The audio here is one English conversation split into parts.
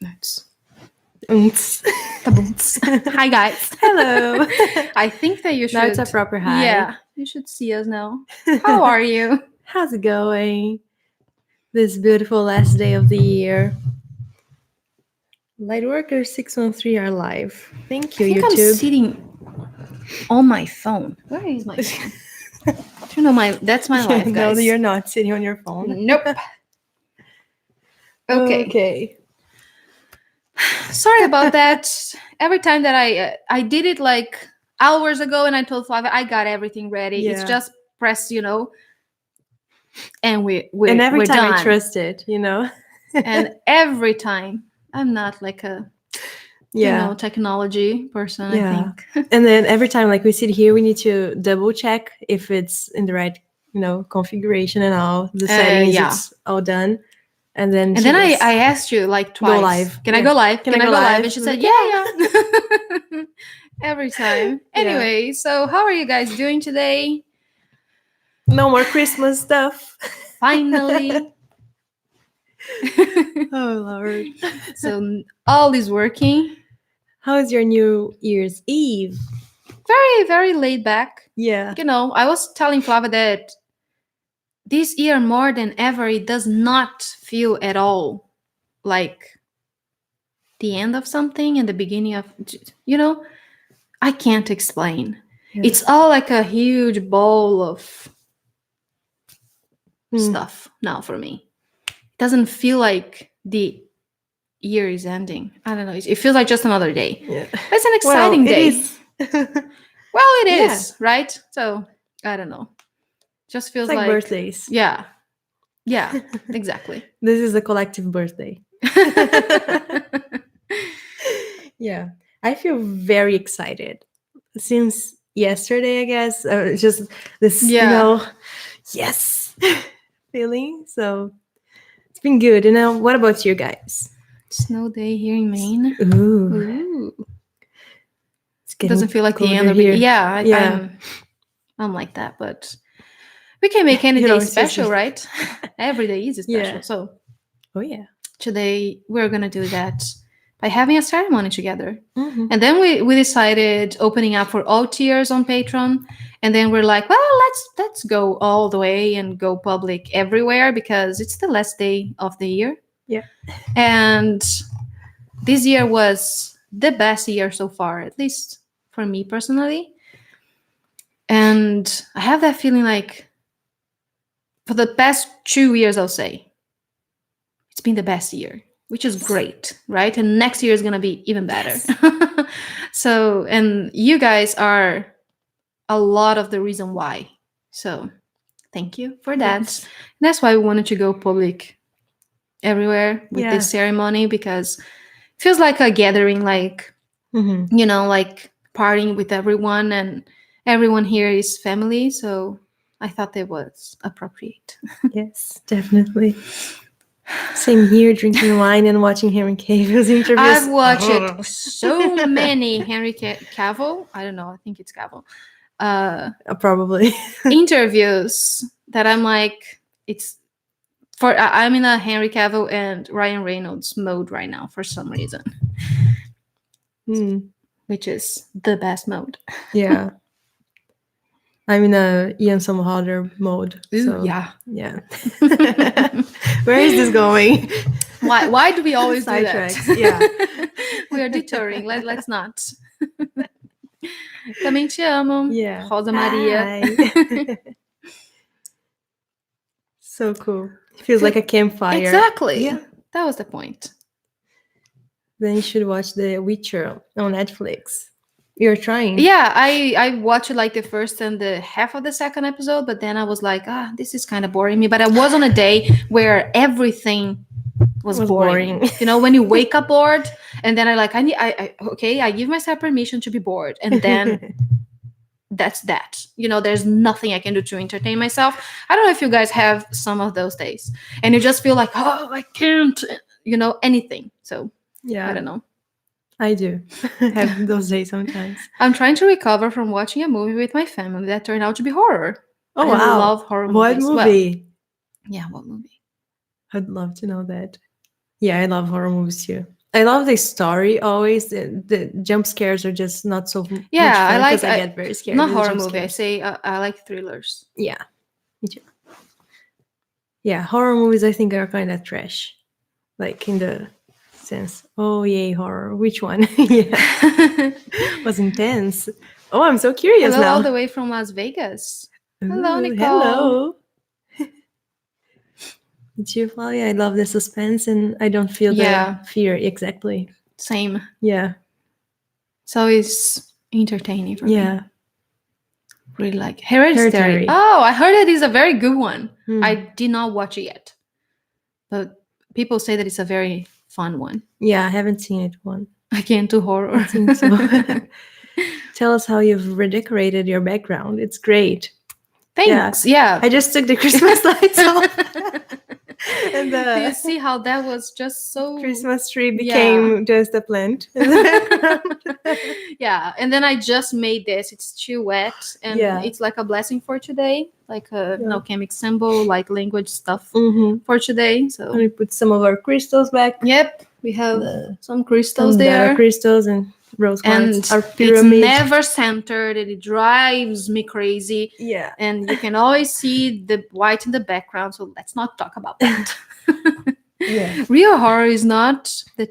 It's Oops. Hi guys. Hello. I think that you should. Now it's a proper hi. Yeah, you should see us now. How are you? How's it going? This beautiful last day of the year. Lightworker 613 are live. Thank you, I think YouTube. I'm sitting on my phone. Where is my phone? You know that's my life, guys. No, you're not sitting on your phone. Nope. Okay. Sorry about that. Every time that I did it like hours ago, and I told Flavia I got everything ready. Yeah. It's just press, and we're every time done. I trust it, And every time I'm not like a technology person. I think. And then every time like we sit here, we need to double check if it's in the right configuration and all the settings. It's all done. And then I asked you like twice. Go live. Can I go live? Can I go live? And she said, yeah. Every time. Anyway, so how are you guys doing today? No more Christmas stuff. Finally. Oh, Lord. So all is working. How is your New Year's Eve? Very, very laid back. Yeah. I was telling Flava that this year more than ever, it does not feel at all like the end of something and the beginning of, I can't explain. Yeah. It's all like a huge bowl of stuff now for me. It doesn't feel like the year is ending. I don't know. It feels like just another day. Yeah. It's an exciting day. It is. Well, it is, right? So, I don't know. Just feels it's like birthdays. Yeah. Yeah, exactly. This is a collective birthday. Yeah. I feel very excited. Since yesterday, I guess. Just this, yes feeling. So it's been good. What about you guys? Snow day here in Maine. Ooh. It doesn't feel like the end of it. Yeah, I'm like that, but we can make any day special, right? Every day is special. Yeah. So, today we're gonna do that by having a ceremony together. Mm-hmm. And then we decided opening up for all tiers on Patreon. And then we're like, well, let's go all the way and go public everywhere because it's the last day of the year. Yeah. And this year was the best year so far, at least for me personally. And I have that feeling like for the past 2 years, I'll say, it's been the best year, which is great, right? And next year is going to be even better. So, and you guys are a lot of the reason why. So, thank you for that. Yes. That's why we wanted to go public everywhere with this ceremony because it feels like a gathering, like, like partying with everyone, and everyone here is family. So, I thought it was appropriate. Yes, definitely. Same here, drinking wine and watching Henry Cavill's interviews. I've watched so many Henry Cavill. I don't know. I think it's Cavill. Probably. Interviews that I'm like, I'm in a Henry Cavill and Ryan Reynolds mode right now for some reason. Which is the best mode. Yeah. I'm in a Ian Somerhalder mode. Ooh, so, yeah. Where is this going? Why do we always do that? Yeah. We are deterring. Let's not. Também te amo. Yeah. Rosa Maria. So cool. It feels like a campfire. Exactly. Yeah. That was the point. Then you should watch The Witcher on Netflix. You're trying. Yeah, I watched like the first and the half of the second episode, but then I was like, this is kind of boring me. But I was on a day where everything was boring. When you wake up bored, and then I give myself permission to be bored, and then that's that. There's nothing I can do to entertain myself. I don't know if you guys have some of those days, and you just feel like, I can't, anything. So yeah, I don't know. I do have those days sometimes. I'm trying to recover from watching a movie with my family that turned out to be horror. Oh, wow. I love horror movies. What movie? Well, what movie? I'd love to know that. Yeah, I love horror movies too. I love the story always. The jump scares are just not so much Yeah, I fun like because I get very scared not with the horror jump movie. I scares. say I like thrillers. Yeah, me too. Yeah, horror movies I think are kind of trash, like in the sense. Oh yay, horror! Which one? Yeah, was intense. Oh, I'm so curious Hello, all now. the way from Las Vegas. Hello, Ooh, Nicole. hello. It's you, Flavia. I love the suspense and I don't feel the Yeah, fear exactly. same. Yeah, So it's entertaining for me. yeah. Really like Hereditary. Hereditary. Oh, I heard it is a very good one. Hmm. I did not watch it yet, but people say that it's a very fun one. Yeah, I haven't seen it one. I can't do horror. I think so. Tell us how you've redecorated your background. It's great. Thanks. Yeah. I just took the Christmas lights off. And Do you the see how that was just so Christmas tree Yeah. became just a plant in the background. Yeah, and then I just made this. It's too wet, and Yeah. it's like a blessing for today, like a Yeah. no chemic symbol, like language stuff Mm-hmm. for today. And So we put some of our crystals back. yep, we have The- some crystals some data there. crystals and rose And quartz. Our it's pyramid. never centered, and it drives me crazy. Yeah. And you can always see the white in the background, so let's not talk about that. Yeah. Real horror is not the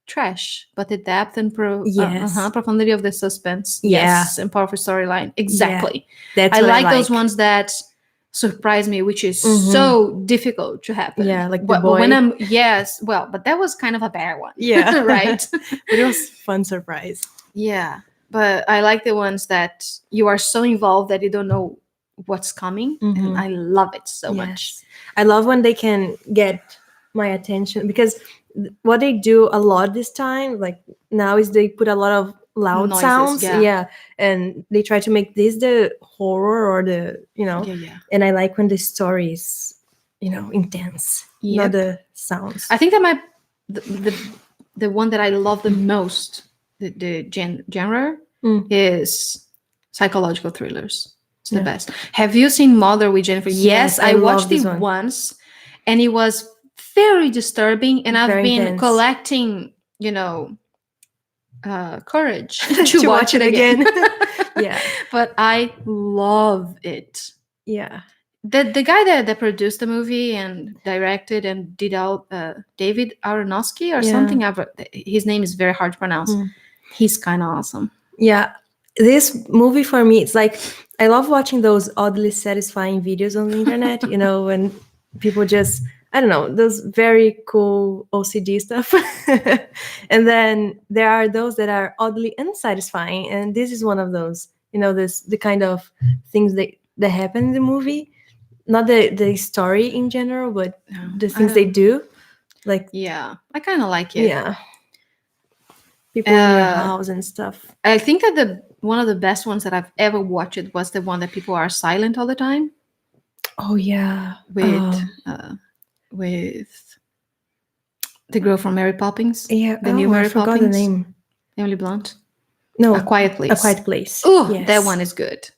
trash, but the depth and Yes. profundity of the suspense. Yeah. Yes, and powerful storyline. Exactly. That's I what like those ones that surprise me, which is so difficult to happen. Yeah, like the but when boy. I'm well, but that was kind of a bad one. Yeah. Right. But it was fun surprise. Yeah, but I like the ones that you are so involved that you don't know what's coming, and I love it so much. I love when they can get my attention because what they do a lot this time, like now, is they put a lot of loud Noises, sounds. yeah. Yeah. And they try to make this the horror or the, Yeah. and I like when the story is, intense, not Yep. the sounds. I think that the one that I love the most, the genre, is psychological thrillers. It's the best. Have you seen Mother with Jennifer? Yes, I love watched this it one. once, and it was very disturbing. And I've Very been intense. collecting, courage to watch it again. Yeah. But I love it. Yeah. The guy that produced the movie and directed and did all David Aronofsky or something. His name is very hard to pronounce. He's kind of awesome. Yeah, this movie for me, it's like I love watching those oddly satisfying videos on the internet. When people just, I don't know, those very cool OCD stuff, and then there are those that are oddly unsatisfying, and this is one of those. The kind of things that happen in the movie, not the story in general, but the things they do. Like, yeah, I kind of like it. Yeah, people in your house and stuff. I think that one of the best ones that I've ever watched was the one that people are silent all the time. Oh yeah, with the girl from Mary Poppins. Yeah, the new Mary I forgot Poppins. the name. Emily Blunt. No, A Quiet Place. A Quiet Place. Oh, yes. That one is good.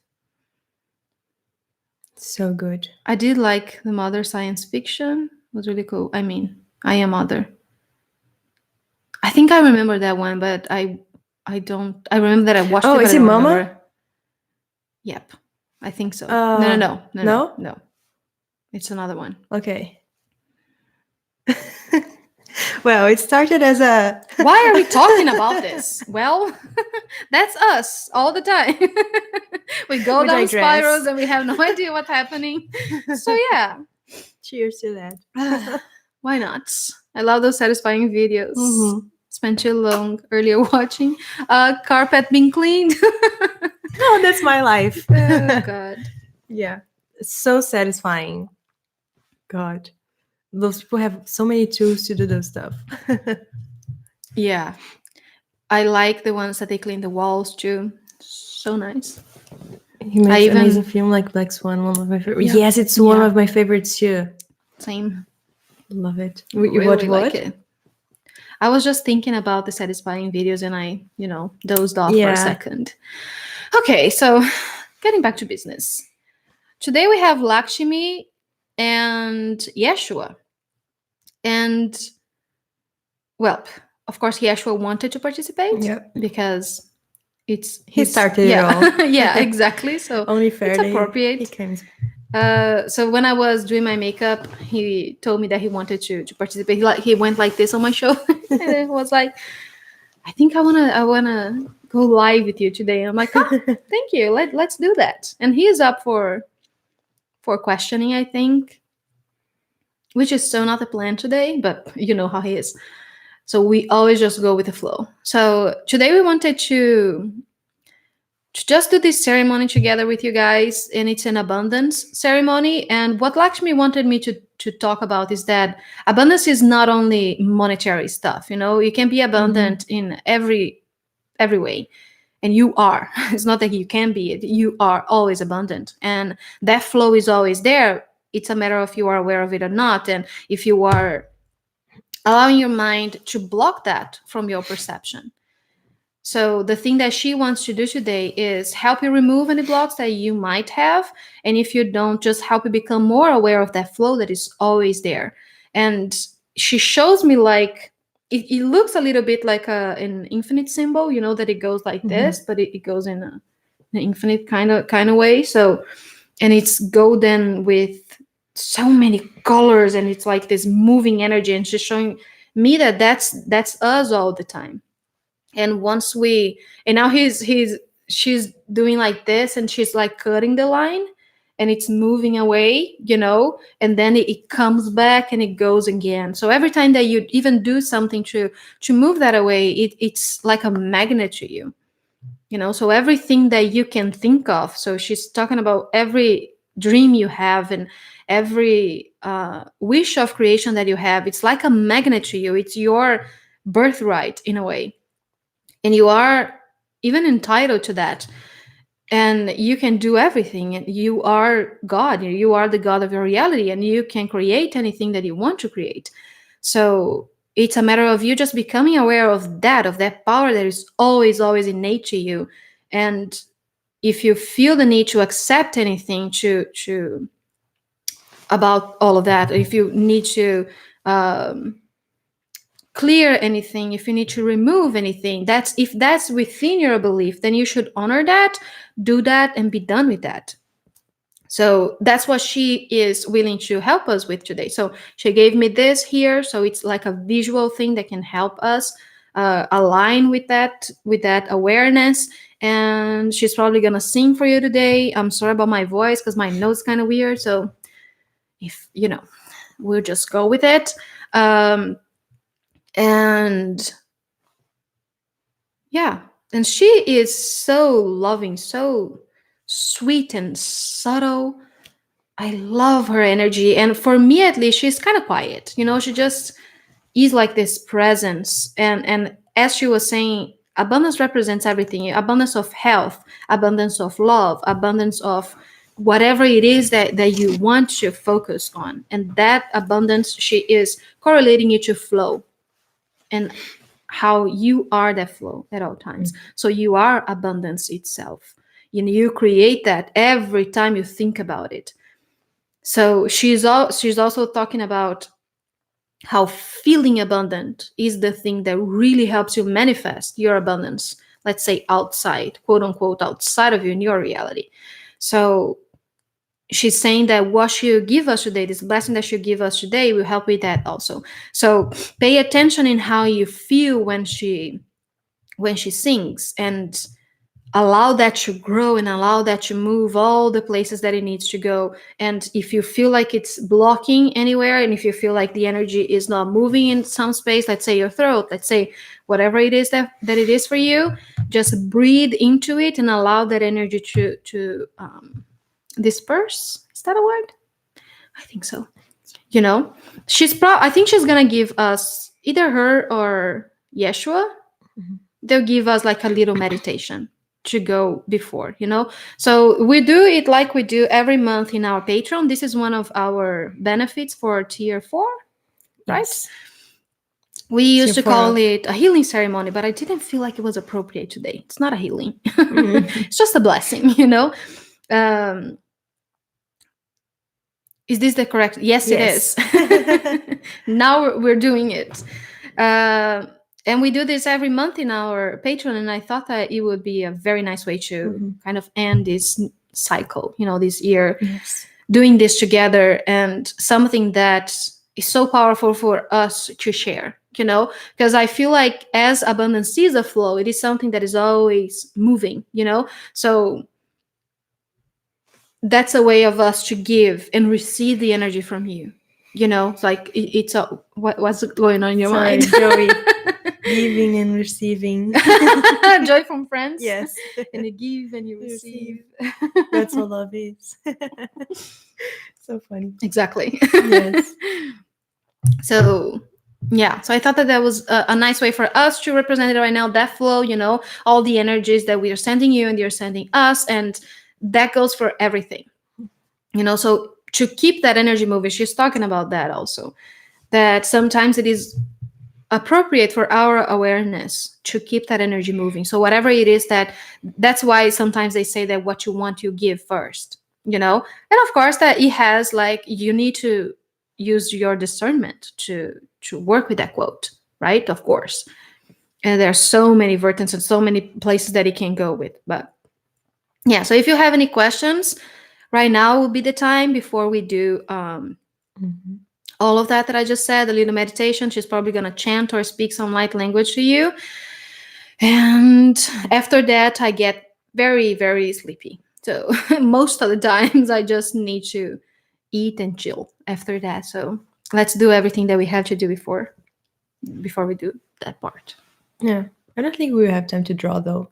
So good. I did like the Mother science fiction. It was really cool. I mean, I Am Mother. I think I remember that one, but I don't. I remember that I watched it. Oh, is it Mama? Remember. Yep, I think so. No. It's another one. Okay. Well, it started as a. Why are we talking about this? Well, that's us all the time. We go down spirals and we have no idea what's happening. So yeah. Cheers to that. Why not? I love those satisfying videos. Spent too long earlier watching carpet being cleaned. Oh, that's my life. Oh God. Yeah, it's so satisfying. God, those people have so many tools to do those stuff. Yeah, I like the ones that they clean the walls too. So nice. He makes an amazing film like Black Swan, one of my favorites. Yeah. Yes, it's one of my favorites too. Same. Love it. You really like it. I was just thinking about the satisfying videos and I, dozed off for a second. Okay, so getting back to business. Today we have Lakshmi and Yeshua. And, well, of course, he actually wanted to participate Yep. because it's He his, started it yeah, all. yeah, exactly. So Only it's fair that he appropriate. comes. So when I was doing my makeup, he told me that he wanted to participate. He went like this on my shoulder, and it was like, I think I wanna go live with you today. And I'm like, oh, thank you. Let's do that. And he is up for questioning, I think, which is so not the plan today, but you know how he is. So we always just go with the flow. So today we wanted to just do this ceremony together with you guys, and it's an abundance ceremony. And what Lakshmi wanted me to talk about is that abundance is not only monetary stuff. You know, you can be abundant in every way, and you are. It's not that you can be, you are always abundant, and that flow is always there. It's a matter of you are aware of it or not, and if you are allowing your mind to block that from your perception. So the thing that she wants to do today is help you remove any blocks that you might have. And if you don't, just help you become more aware of that flow that is always there. And she shows me like it looks a little bit like an infinite symbol, you know, that it goes like this, but it goes in an infinite kind of way. So, and it's golden with so many colors, and it's like this moving energy. And she's showing me that that's us all the time. And once we, and now she's doing like this, and she's like cutting the line, and it's moving away, you know, and then it comes back and it goes again. So every time that you even do something to move that away, it's like a magnet to you, you know. So everything that you can think of, so she's talking about every dream you have and every wish of creation that you have, it's like a magnet to you. It's your birthright in a way, and you are even entitled to that, and you can do everything, and you are God, you are the God of your reality, and you can create anything that you want to create. So it's a matter of you just becoming aware of that power that is always innate to you. And if you feel the need to accept anything to about all of that, if you need to um, clear anything, if you need to remove anything, that's if that's within your belief, then you should honor that, do that, and be done with that. So that's what she is willing to help us with today. So she gave me this here, so it's like a visual thing that can help us align with that awareness. And she's probably gonna sing for you today. I'm sorry about my voice because my note's kind of weird, so if you know, we'll just go with it. And yeah, and she is so loving, so sweet and subtle. I love her energy, and for me at least, she's kind of quiet, you know. She just is like this presence. And as she was saying, abundance represents everything: abundance of health, abundance of love, abundance of whatever it is that you want to focus on. And that abundance, she is correlating it to flow, and how you are that flow at all times. So you are abundance itself. You know, you create that every time you think about it. So she's also talking about how feeling abundant is the thing that really helps you manifest your abundance, let's say outside, quote unquote, outside of you in your reality. So she's saying that what she'll give us today, this blessing that she'll give us today, will help with that also. So pay attention in how you feel when she sings, and allow that to grow and allow that to move all the places that it needs to go. And if you feel like it's blocking anywhere, and if you feel like the energy is not moving in some space, let's say your throat, let's say whatever it is that it is for you, just breathe into it and allow that energy to disperse. Is that a word? I think so. You know, I think she's gonna give us, either her or Yeshua, they'll give us like a little meditation to go before, you know. So we do it like we do every month in our Patreon. This is one of our benefits for tier 4, right? Yes. We used Tier to call 4. it a healing ceremony, but I didn't feel like it was appropriate today. It's not a healing. It's just a blessing, you know. Is this the correct? Yes, Yes. it is. Now we're doing it. And we do this every month in our Patreon, and I thought that it would be a very nice way to kind of end this cycle, this year, Yes. doing this together, and something that is so powerful for us to share, because I feel like as abundance sees a flow, it is something that is always moving, so that's a way of us to give and receive the energy from you. It's like it's a what's going on in your Sorry, mind? Joey. Giving and receiving. Joy from friends. Yes. And you give and you receive. That's what love is. So funny. Exactly. Yes. So yeah, so I thought that was a nice way for us to represent it right now, that flow, all the energies that we are sending you and you're sending us, and that goes for everything, so to keep that energy moving. She's talking about that also, that sometimes it is appropriate for our awareness to keep that energy moving. So whatever it is, that's why sometimes they say that what you want you give first, and of course that it has, like, you need to use your discernment to work with that quote, right? Of course. And there are so many versions and so many places that it can go with. But yeah, so if you have any questions, right now will be the time before we do all of that I just said, a little meditation. She's probably going to chant or speak some light language to you. And after that, I get very, very sleepy. So most of the times I just need to eat and chill after that. So let's do everything that we have to do before we do that part. Yeah. I don't think we will have time to draw, though.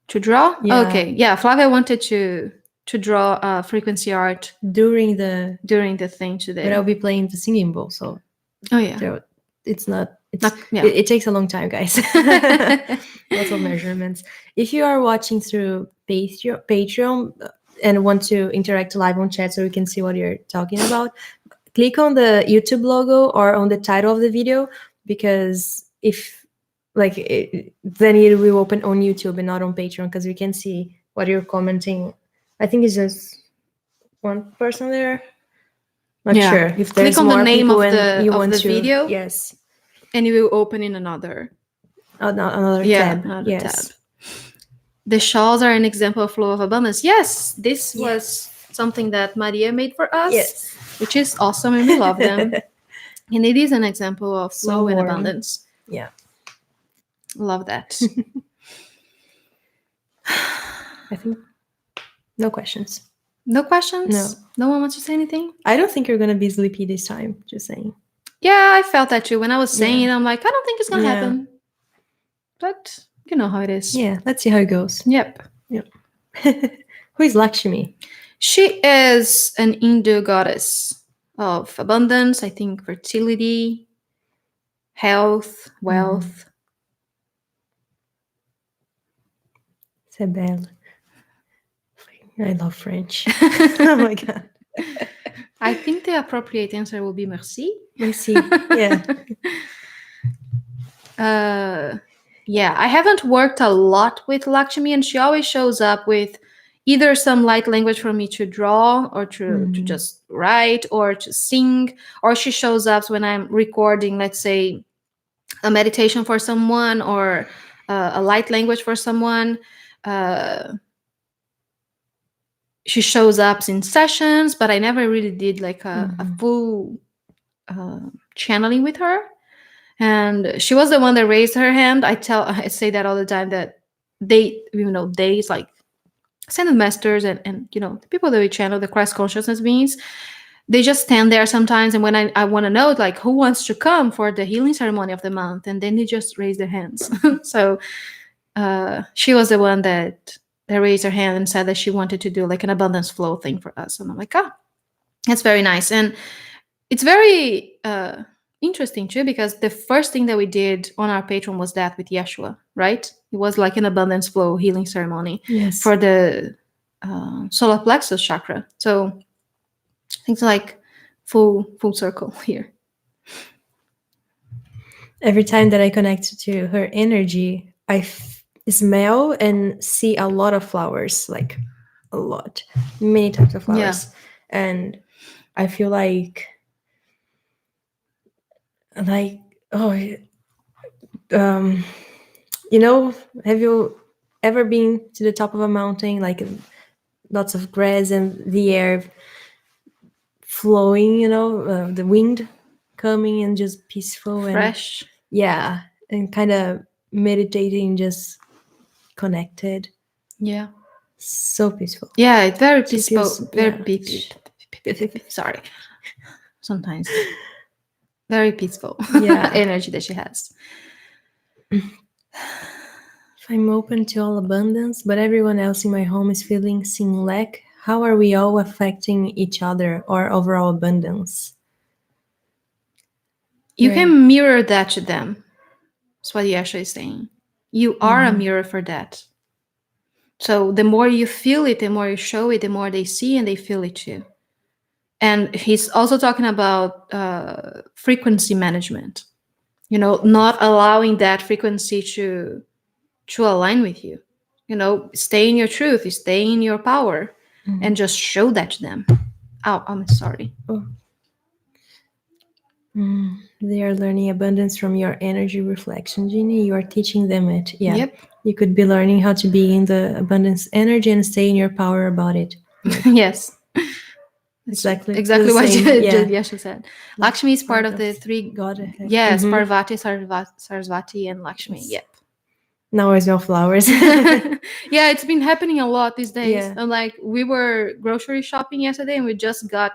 To draw? Yeah. Okay. Yeah, Flavia wanted to draw frequency art during the thing today. But I'll be playing the singing bowl, so it's not. It takes a long time, guys. Lots of measurements. If you are watching through Patreon and want to interact live on chat so we can see what you're talking about, click on the YouTube logo or on the title of the video, because if then it will open on YouTube and not on Patreon, because we can see what you're commenting. I think it's just one person there. Not sure if there's click on more the name people of and you want the to, video. Yes. And it will open in another tab. Another Yes. tab. The shawls are an example of flow of abundance. Yes, this was something that Maria made for us. Yes. Which is awesome, and we love them. And it is an example of flow and abundance. Yeah. Love that. I think no questions. No questions? No. No one wants to say anything? I don't think you're going to be sleepy this time, just saying. Yeah, I felt that too. When I was saying it, I'm like, I don't think it's going to happen. But you know how it is. Yeah, let's see how it goes. Yep. Who is Lakshmi? She is an Hindu goddess of abundance, I think fertility, health, wealth. C'est belle. I love French. Oh my God. I think the appropriate answer will be merci. Merci. Yeah. Yeah, I haven't worked a lot with Lakshmi, and she always shows up with either some light language for me to draw or to just write or to sing, or she shows up when I'm recording, let's say, a meditation for someone or a light language for someone. She shows up in sessions, but I never really did like a full channeling with her. And she was the one that raised her hand. I say that all the time, that they is like ascended masters and the people that we channel, the Christ consciousness beings, they just stand there sometimes. And when I want to know, like, who wants to come for the healing ceremony of the month, and then they just raise their hands. So she was the one that raised her hand and said that she wanted to do like an abundance flow thing for us. And I'm like, that's very nice. And it's very interesting too, because the first thing that we did on our Patreon was that with Yeshua, right? It was like an abundance flow healing ceremony for the solar plexus chakra. So I think it's like full circle here. Every time that I connect to her energy, I smell and see a lot of flowers, like a lot, many types of flowers. And I feel like um, you know, have you ever been to the top of a mountain, like lots of grass and the air flowing, the wind coming and just peaceful and Fresh. yeah, and kind of meditating, just connected. Yeah. So peaceful. Yeah, it's very She peaceful. feels, Very yeah. sorry. Sometimes very peaceful Yeah. energy that she has. If I'm open to all abundance, but everyone else in my home is feeling seeing lack, how are we all affecting each other or overall abundance? You Yeah. can mirror that to them. That's what Yasha is saying. You are a mirror for that. So the more you feel it, the more you show it, the more they see and they feel it too. And he's also talking about frequency management. Not allowing that frequency to align with you. Stay in your truth, stay in your power, and just show that to them. Oh, I'm sorry. Oh. They are learning abundance from your energy reflection, Jeannie. You are teaching them it. Yeah. Yep. You could be learning how to be in the abundance energy and stay in your power about it. Yes. Exactly What yeah. Yasha said. Lakshmi is part of the three. God. Yes, Parvati, Sarasvati, and Lakshmi. Yep. Now I smell flowers. Yeah, it's been happening a lot these days. Yeah. And like we were grocery shopping yesterday and we just got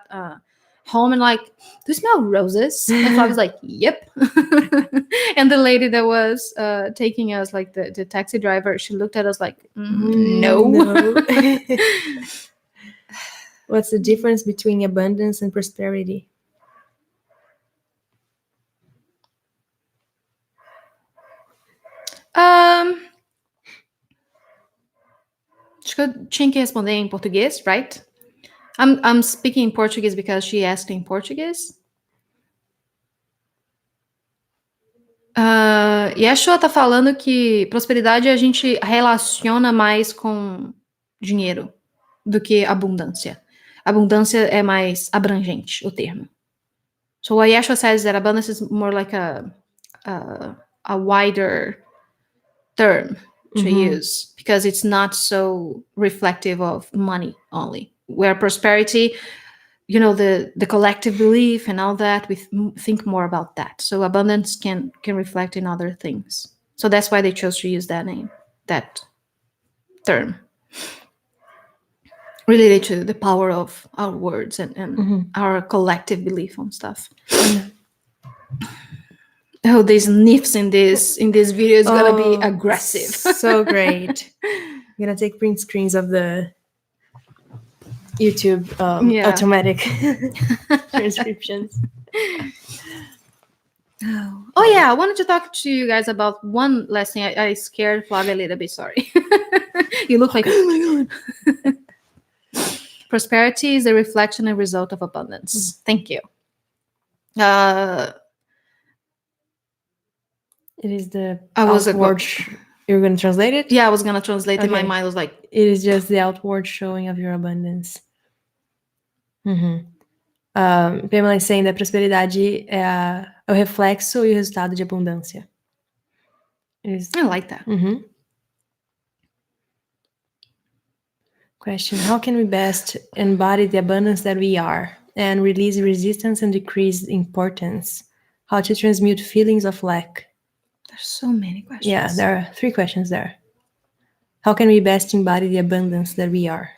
home and like, do you smell roses? And I was like, yep. And the lady that was taking us, like the taxi driver, she looked at us like, no. What's the difference between abundance and prosperity? Acho que eu tinha que responder em português, right? I'm speaking in Portuguese because she asked in Portuguese. Yeshua tá falando que prosperidade a gente relaciona mais com dinheiro do que abundância. Abundância é mais abrangente, o termo. So what Yeshua says that abundance is more like a wider term to use because it's not so reflective of money only. Where prosperity, the collective belief and all that, we think more about that. So abundance can reflect in other things. So that's why they chose to use that name, that term, related to the power of our words and our collective belief on stuff. Oh, these nifs in this video is gonna be aggressive. So great. I'm gonna take print screens of the YouTube automatic transcriptions. Oh yeah, I wanted to talk to you guys about one last thing. I scared Flavia a little bit. Sorry. You look like, oh my god. Prosperity is a reflection and result of abundance. Thank you. It is the I was outward. You're going to translate it? Yeah, I was going to translate it. My mind was like, it is just the outward showing of your abundance. Pamela is saying that prosperidade é o reflexo e o resultado de abundância. I like that. Question: how can we best embody the abundance that we are and release resistance and decrease importance? How to transmute feelings of lack? There's so many questions. Yeah, there are 3 questions there. How can we best embody the abundance that we are?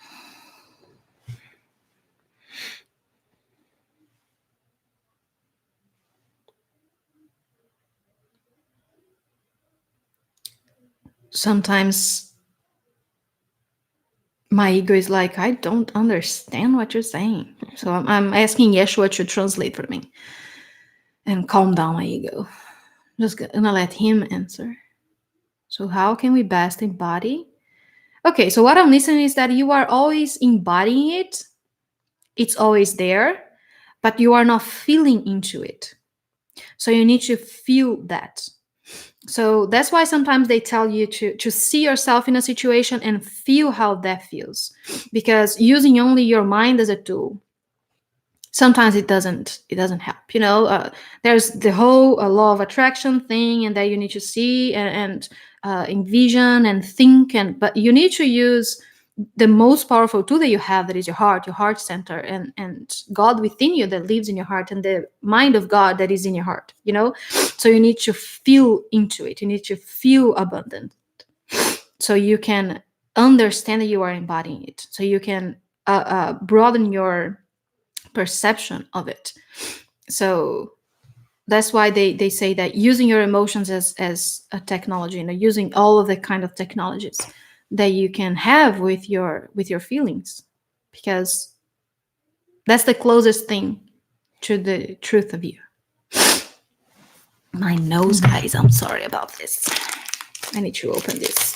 Sometimes my ego is like, I don't understand what you're saying. So I'm asking Yeshua to translate for me and calm down my ego. I'm just gonna let him answer. So how can we best embody? Okay, so what I'm listening is that you are always embodying it. It's always there, but you are not feeling into it. So you need to feel that. So that's why sometimes they tell you to see yourself in a situation and feel how that feels. Because using only your mind as a tool sometimes it doesn't help, there's the whole law of attraction thing, and that you need to see and envision and think, but you need to use the most powerful tool that you have, that is your heart center, and God within you that lives in your heart, and the mind of God that is in your heart, so you need to feel into it, you need to feel abundant, so you can understand that you are embodying it, so you can broaden your perception of it. So that's why they say that using your emotions as a technology, using all of the kind of technologies that you can have with your feelings, because that's the closest thing to the truth of you. My nose, guys, I'm sorry about this. I need to open this.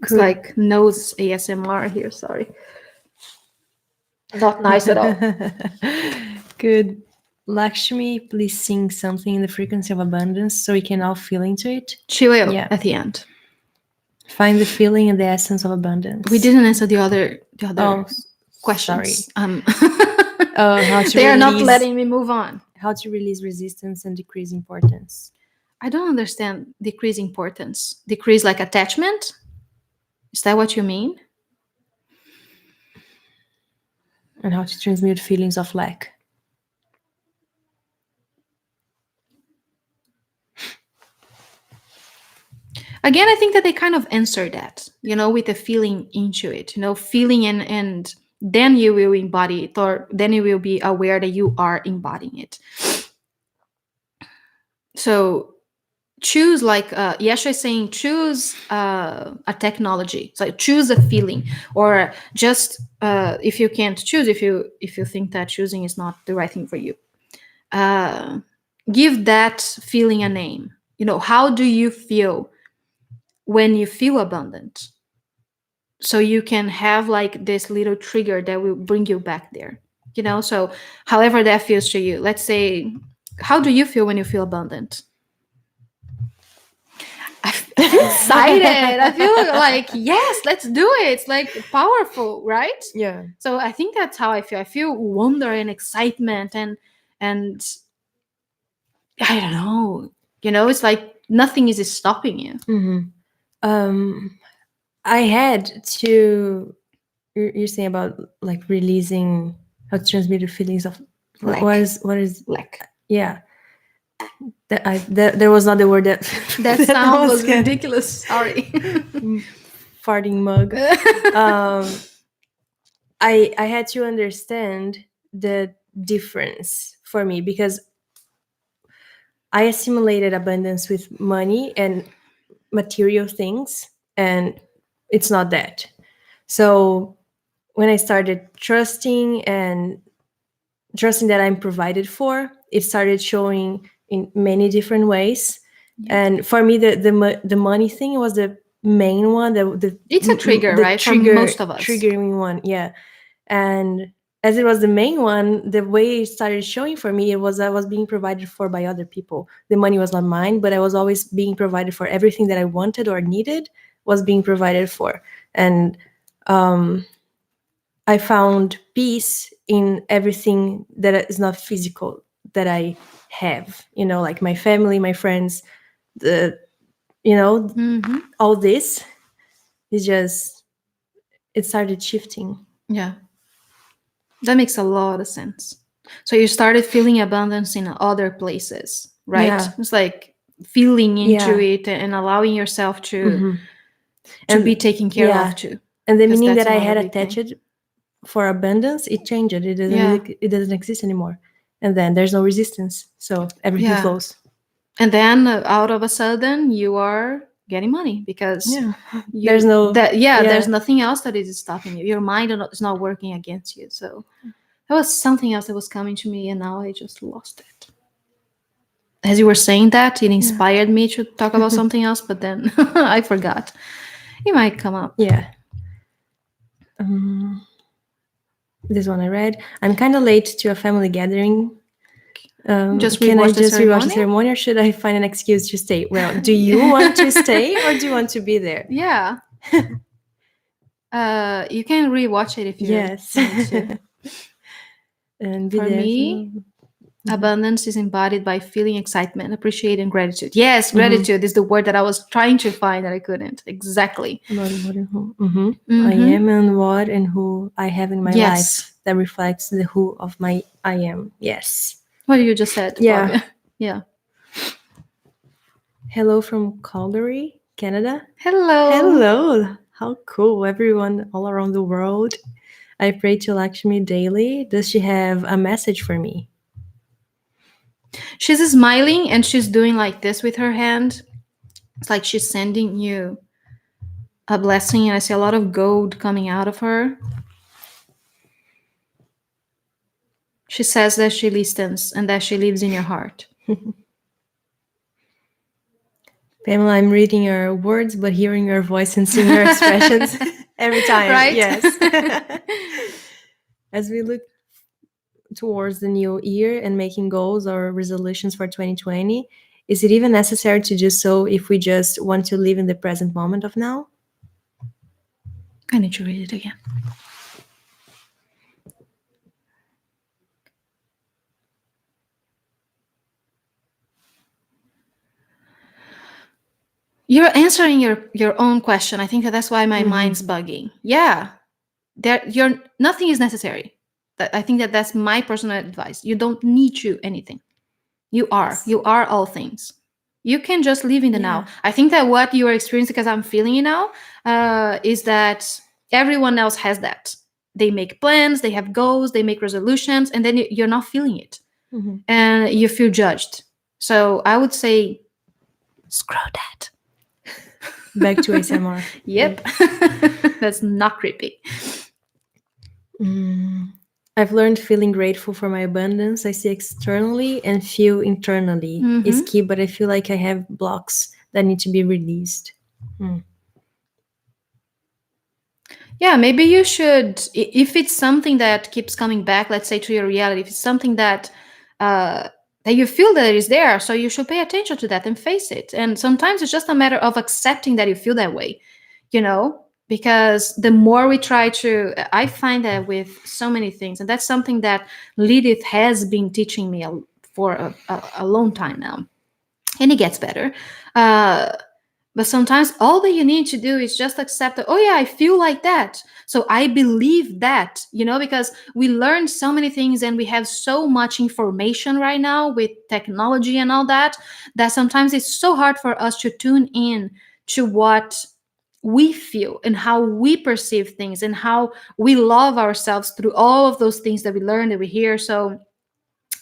It's like nose ASMR here, sorry. Not nice at all. Could Lakshmi please sing something in the frequency of abundance so we can all feel into it? She will Yeah. at the end. Find the feeling and the essence of abundance. We didn't answer the other Oh, questions. sorry. How to They are not release- letting me move on. How to release resistance and decrease importance. I don't understand decrease importance. Decrease like attachment? Is that what you mean? And how to transmute feelings of lack. Again, I think that they kind of answer that, with the feeling into it, feeling and then you will embody it, or then you will be aware that you are embodying it. So choose, like Yesha is saying, choose a technology. So choose a feeling, or just if you can't choose, if you think that choosing is not the right thing for you, give that feeling a name. How do you feel when you feel abundant? So you can have like this little trigger that will bring you back there. So however that feels to you. Let's say, how do you feel when you feel abundant? I'm excited. I feel like, yes, let's do it. It's like powerful, right? Yeah. So I think that's how I feel. I feel wonder and excitement and I don't know. It's like nothing is stopping you. Mm-hmm. I had to. You're saying about like releasing, how to transmit the feelings of Lack. What is Lack? Yeah. There was not the word that that sound was ridiculous. Sorry. Farting mug. I had to understand the difference for me, because I assimilated abundance with money and material things, and it's not that. So when I started trusting that I'm provided for, it started showing in many different ways. Yeah. And for me, the money thing was the main one. It's a trigger, right? For most of us, triggering one, yeah. And as it was the main one, the way it started showing for me, it was I was being provided for by other people. The money was not mine, but I was always being provided for. Everything that I wanted or needed was being provided for. And I found peace in everything that is not physical that I have, like my family, my friends, all this is just, it started shifting. Yeah. That makes a lot of sense. So you started feeling abundance in other places, right? Yeah. It's like feeling into it and allowing yourself to be taken care of too. And the meaning that I had attached for abundance, it changed. It doesn't exist anymore. And then there's no resistance. So everything flows. And then out of a sudden you are getting money, because there's nothing else that is stopping you. Your mind is not working against you. So that was something else that was coming to me, and now I just lost it. As you were saying that, it inspired me to talk about something else, but then I forgot. It might come up. Yeah. This one I read. I'm kind of late to a family gathering. Can I just rewatch the ceremony, or should I find an excuse to stay? Well, do you want to stay, or do you want to be there? Yeah. You can rewatch it if you Yes. need to. And be For there me, for. Mhm. abundance is embodied by feeling excitement, appreciation, and gratitude. Yes, Mhm. gratitude is the word that I was trying to find that I couldn't. Exactly. About what and who. Mhm. I Mm-hmm. am and what and who I have in my Yes. life that reflects the who of my I am. Yes. What you just said, Yeah. Fabia. Yeah. Hello from Calgary, Canada. Hello. Hello. How cool, everyone all around the world. I pray to Lakshmi daily. Does she have a message for me? She's smiling and she's doing like this with her hand. It's like she's sending you a blessing, and I see a lot of gold coming out of her. She says that she listens and that she lives in your heart. Pamela, I'm reading your words, but hearing your voice and seeing your expressions every time. Right? Yes. As we look towards the new year and making goals or resolutions for 2020, is it even necessary to do so if we just want to live in the present moment of now? I need to read it again. You're answering your own question. I think that's why my mind's bugging. Yeah, you're nothing is necessary. I think that's my personal advice. You don't need to anything. You are all things. You can just live in the now. Yeah. I think that what you are experiencing, because I'm feeling it now, is that everyone else has that. They make plans, they have goals, they make resolutions, and then you're not feeling it, and you feel judged. So I would say, screw that. Back to ASMR. Yep. That's not creepy. I've learned feeling grateful for my abundance I see externally and feel internally is Mm-hmm. key, but I feel like I have blocks that need to be released. Yeah, maybe you should, if it's something that keeps coming back, let's say to your reality, if it's something uh, that you feel that it is there, so you should pay attention to that and face it. And sometimes it's just a matter of accepting that you feel that way, because the more we try to, I find that with so many things, and that's something that Lidith has been teaching me for a long time now, and it gets better. But sometimes all that you need to do is just accept that, oh yeah, I feel like that. So I believe that, because we learn so many things and we have so much information right now with technology and all that, that sometimes it's so hard for us to tune in to what we feel and how we perceive things and how we love ourselves through all of those things that we learn, that we hear. So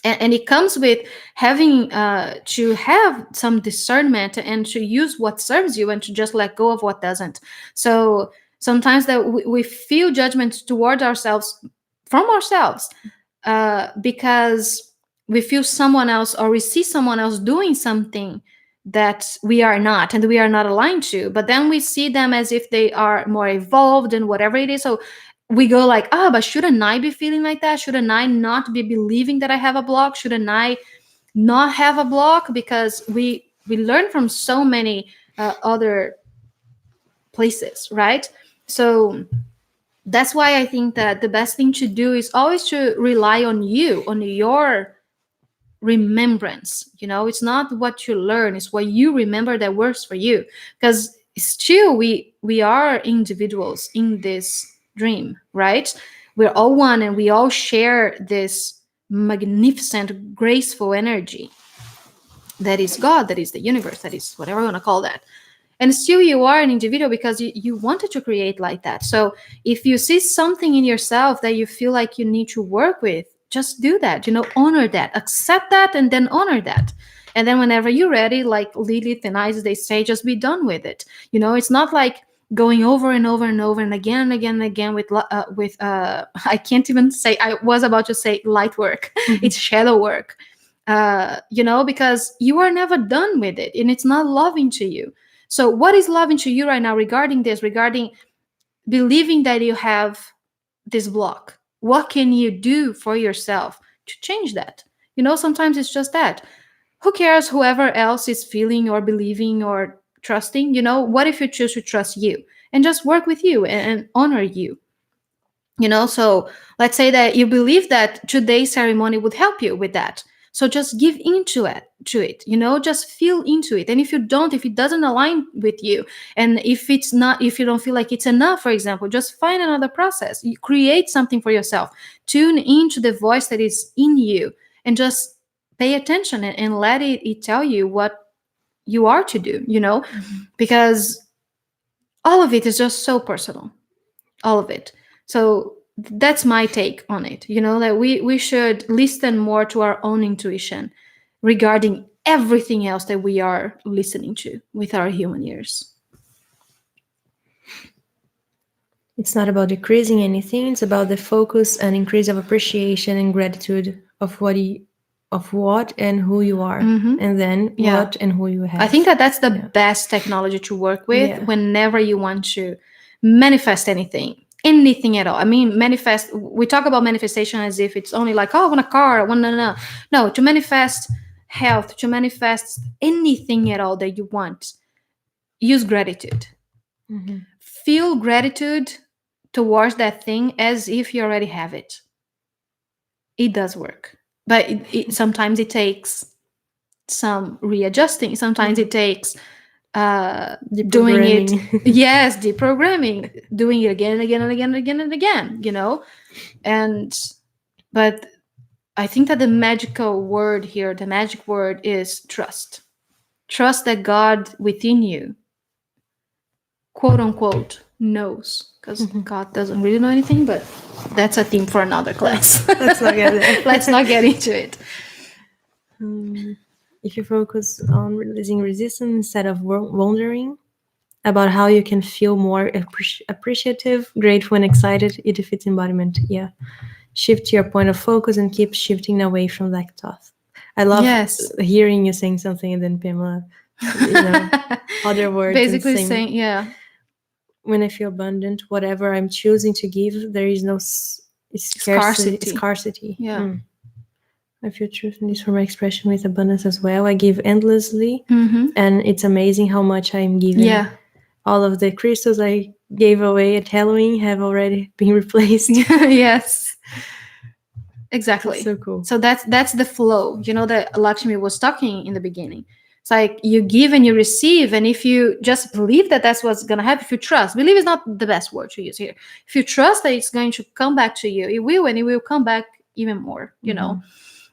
and it comes with having to have some discernment and to use what serves you and to just let go of what doesn't. So sometimes that we feel judgment toward ourselves from ourselves, because we feel someone else, or we see someone else doing something that we are not and we are not aligned to, but then we see them as if they are more evolved and whatever it is. So we go like, but shouldn't I be feeling like that? Shouldn't I not be believing that I have a block? Shouldn't I not have a block? Because we learn from so many other places, right? So that's why I think that the best thing to do is always to rely on you, on your remembrance. It's not what you learn, it's what you remember that works for you. Because still we are individuals in this dream, right? We're all one and we all share this magnificent, graceful energy that is God, that is the universe, that is whatever you want to call that. And still you are an individual because you wanted to create like that. So if you see something in yourself that you feel like you need to work with, just do that, honor that, accept that, and then honor that. And then whenever you're ready, like Lilith and Isis, they say, just be done with it. It's not like going over and over and over and again and again and again with I can't even say, I was about to say light work. It's shadow work. Because you are never done with it and it's not loving to you. So what is loving to you right now regarding this, regarding believing that you have this block? What can you do for yourself to change that? Sometimes it's just that. Who cares whoever else is feeling or believing or trusting? What if you choose to trust you and just work with you and honor you. So let's say that you believe that today's ceremony would help you with that. So just give into it, just feel into it. And if it doesn't align with you, and if you don't feel like it's enough, for example, just find another process. You create something for yourself. Tune into the voice that is in you, and just pay attention, and let it tell you what you are to do, because all of it is just so personal, all of it. So that's my take on it, that we should listen more to our own intuition regarding everything else that we are listening to with our human ears. It's not about decreasing anything. It's about the focus and increase of appreciation and gratitude of what and who you are, and then what and who you have. I think that's the best technology to work with whenever you want to manifest anything at all. I mean, we talk about manifestation as if it's only like, oh, I want a car, I want no, to manifest health, to manifest anything at all that you want, use gratitude. Feel gratitude towards that thing as if you already have it. It does work, but sometimes it takes some readjusting. Sometimes it takes doing it, deprogramming, doing it again and again and again and again and again, but I think that the magic word is trust that God within you, quote unquote, knows, because God doesn't really know anything, but that's a theme for another class. Let's not get there. Let's not get into it. If you focus on releasing resistance instead of wondering about how you can feel more appreciative, grateful, and excited, it defeats embodiment. Shift your point of focus and keep shifting away from that thought. I love hearing you saying something, and then Pamela, other words. Basically saying, when I feel abundant, whatever I'm choosing to give, there is no scarcity. I feel truth in this for my expression with abundance as well. I give endlessly, and it's amazing how much I'm giving. All of the crystals I gave away at Halloween have already been replaced. Yes, exactly. That's so cool. So that's the flow, that Lakshmi was talking in the beginning. It's like you give and you receive, and if you just believe that that's what's going to happen, if you trust, believe is not the best word to use here. If you trust that it's going to come back to you, it will, and it will come back even more,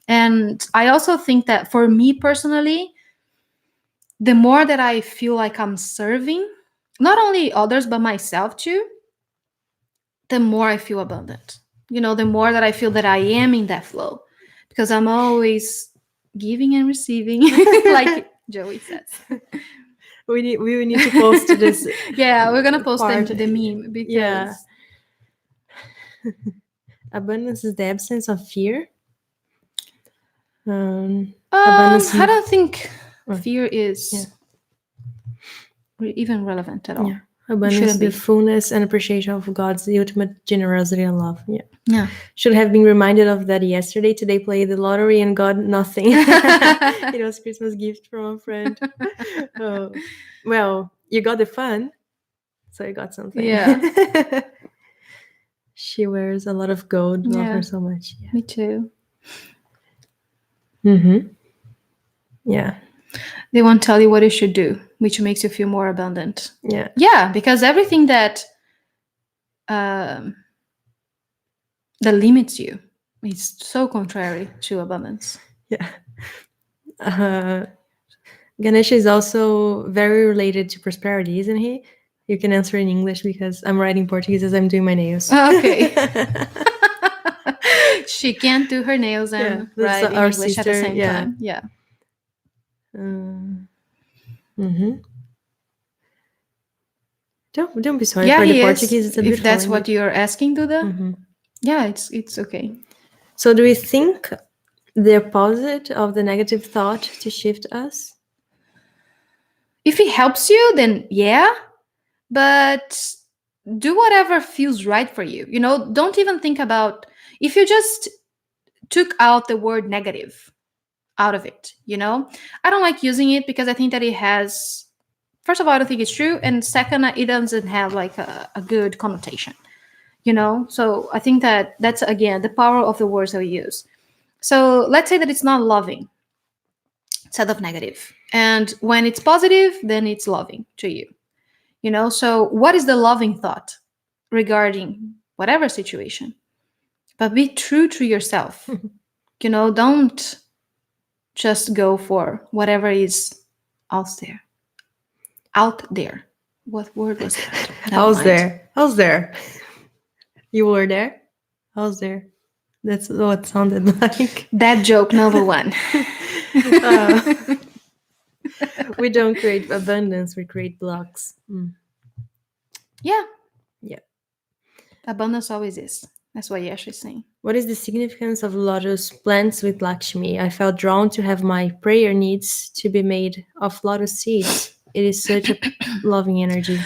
And I also think that for me personally, the more that I feel like I'm serving, not only others, but myself too, the more I feel abundant. The more that I feel that I am in that flow, because I'm always giving and receiving, like Joey says. We need to post this. We're going to post the meme, because abundance is the absence of fear. I don't think fear is even relevant at all. Abundance, the fullness and appreciation of God's ultimate generosity and love. Should have been reminded of that yesterday. Today played the lottery and got nothing. It was Christmas gift from a friend. Well, you got the fun, so you got something. She wears a lot of gold. Love her so much. Me too. Yeah. They won't tell you what you should do, which makes you feel more abundant. Because everything that limits you is so contrary to abundance. Ganesha is also very related to prosperity, isn't he? You can answer in English because I'm writing Portuguese as I'm doing my nails. Okay. She can't do her nails and write in English at the same time. Don't be sorry for the Portuguese. It's a if that's language. What you're asking, Duda. It's okay. So do we think the opposite of the negative thought to shift us? If it helps you, then but do whatever feels right for you. Don't even think about, if you just took out the word negative out of it, I don't like using it because I think that it has first of all, I don't think it's true, and second, it doesn't have like a good connotation, you know. So I think that that's again the power of the words that we use. So let's say that it's not loving instead of negative, and when it's positive, then it's loving to you, you know. So what is the loving thought regarding whatever situation? But be true to yourself, you know. Don't just go for whatever is out there. Out there. What word was that? I was there. I was there. You were there? I was there. That's what it sounded like. That joke number one. We don't create abundance, we create blocks. Yeah. Yeah. Abundance always is. That's what Yash is saying. What is the significance of lotus plants with Lakshmi? I felt drawn to have my prayer needs to be made of lotus seeds. It is such a loving energy.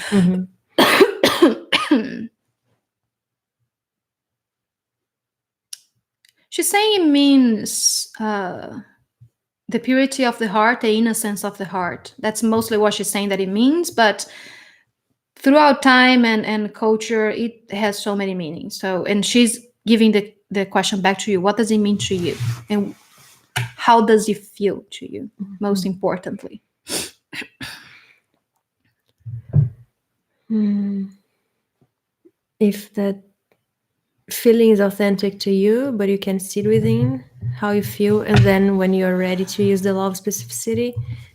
She's saying it means the purity of the heart, the innocence of the heart. That's mostly what she's saying that it means, but throughout time and culture, it has so many meanings. So, and she's giving the question back to you. What does it mean to you? And how does it feel to you, most importantly? If that feeling is authentic to you, but you can sit within how you feel, and then when you're ready to use the law of specificity,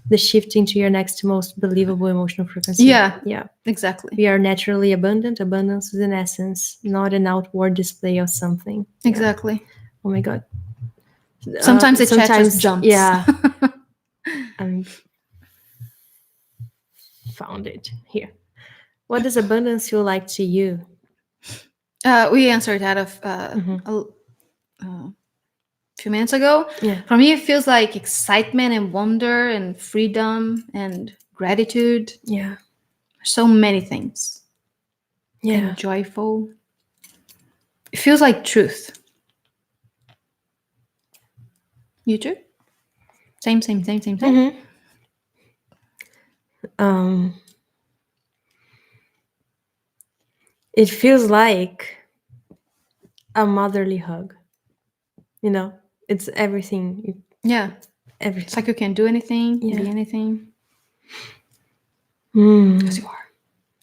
the shifting to your next most believable emotional frequency. Yeah, Yeah, exactly. We are naturally abundant. Abundance is an essence, not an outward display of something. Yeah. Exactly. Oh my god. Sometimes the chat just jumps. Yeah. Found it here. What does abundance feel like to you? We answered that a few minutes ago. Yeah. For me, it feels like excitement and wonder and freedom and gratitude. Yeah. So many things. Yeah. And joyful. It feels like truth. You too? Same. It feels like a motherly hug. You know, it's everything. Yeah. Everything. It's like you can do anything, be anything. Because Because you are.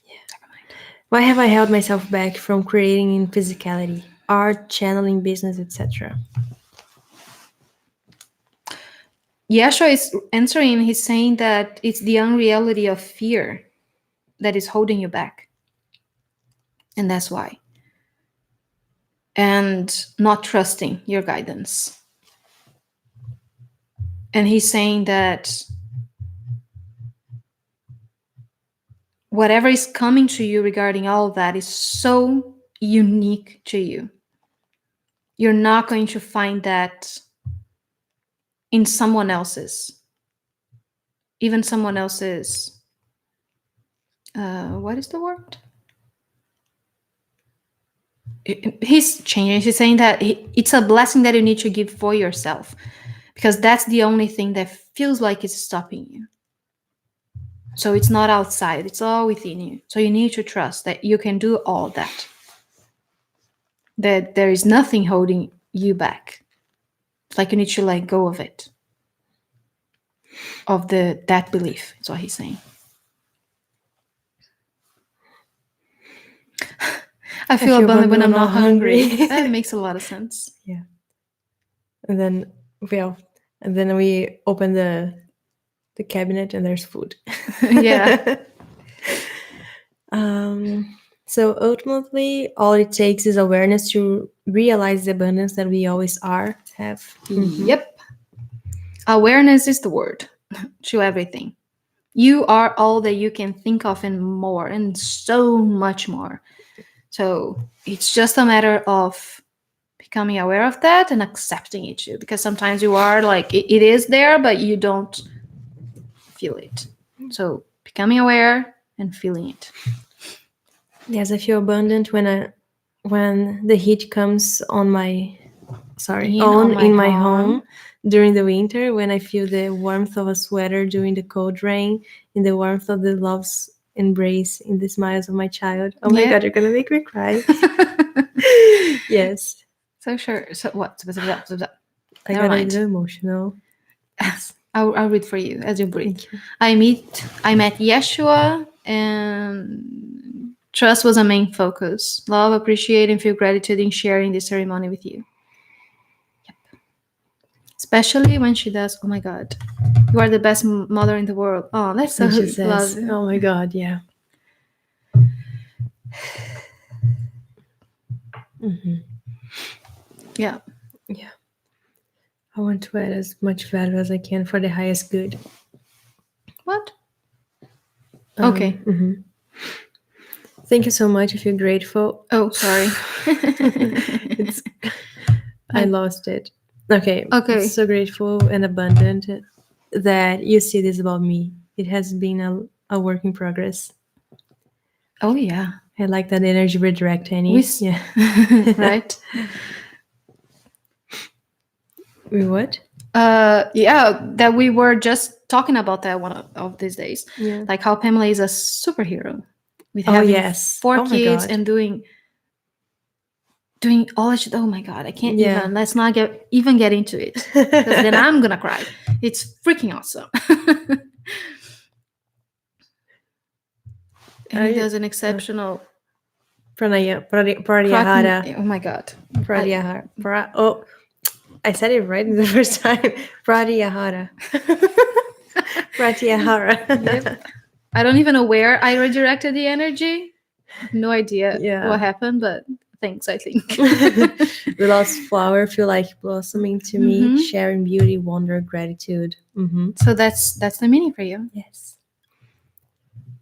Yeah. Never mind. Why have I held myself back from creating in physicality, art, channeling, business, etc.? Yeshua is answering, he's saying that it's the unreality of fear that is holding you back. And that's why. And not trusting your guidance. And he's saying that whatever is coming to you regarding all of that is so unique to you. You're not going to find that in someone else's. Even someone else's, what is the word? He's changing. He's saying that it's a blessing that you need to give for yourself, because that's the only thing that feels like it's stopping you. So it's not outside, it's all within you. So you need to trust that you can do all that. That there is nothing holding you back. It's like you need to let go of it. Of that belief, is what he's saying. I feel abundant when I'm not hungry. That makes a lot of sense. Yeah. And then we open the cabinet and there's food. Yeah. So ultimately, all it takes is awareness to realize the abundance that we always have. Yep. Awareness is the word to everything. You are all that you can think of and more, and so much more. So it's just a matter of becoming aware of that and accepting it too, because sometimes you are like, it is there, but you don't feel it. So becoming aware and feeling it. Yes, I feel abundant when the heat comes on my in my home. during the winter when I feel the warmth of a sweater during the cold rain, in the warmth of the love's embrace, in the smiles of my child. Oh my Yeah. God, you're gonna make me cry. Yes, So sure. So what? I Never got a little mind. emotional. It's, I'll read for you as you breathe. thank you. I met Yeshua, and trust was a main focus. Love, appreciate, and feel gratitude in sharing this ceremony with you. Yep. Especially when she does. Oh my God, you are the best mother in the world. Oh, that's so And she says, lovely. "Oh my God, yeah." Hmm. Yeah. Yeah. I want to add as much value as I can for the highest good. What? Okay. Mhm. Thank you so much. If you're grateful, Oh, sorry. it's I lost it. Okay, Okay. so grateful and abundant that you see this about me. It has been a work in progress. Oh yeah. I like that energy redirect, We Annie. Yeah. right. We what? Yeah, that we were just talking about that one of these days. Yeah. Like how Pamela is a superhero with Oh having yes. four Oh my kids God. and doing all that shit. Oh my God, I can't Yeah. even. Let's not get into it because then I'm gonna cry. It's freaking awesome. And Are he you does an exceptional cracking. Pratyahara? Oh my God. Pratyahara. Oh, I said it right the first time. Pratyahara. Pratyahara. Yep. I don't even know where I redirected the energy. No idea Yeah. what happened, but thanks, I think. The lost flower feel like blossoming to me, Mhm. sharing beauty, wonder, gratitude. So that's the meaning for you. Yes.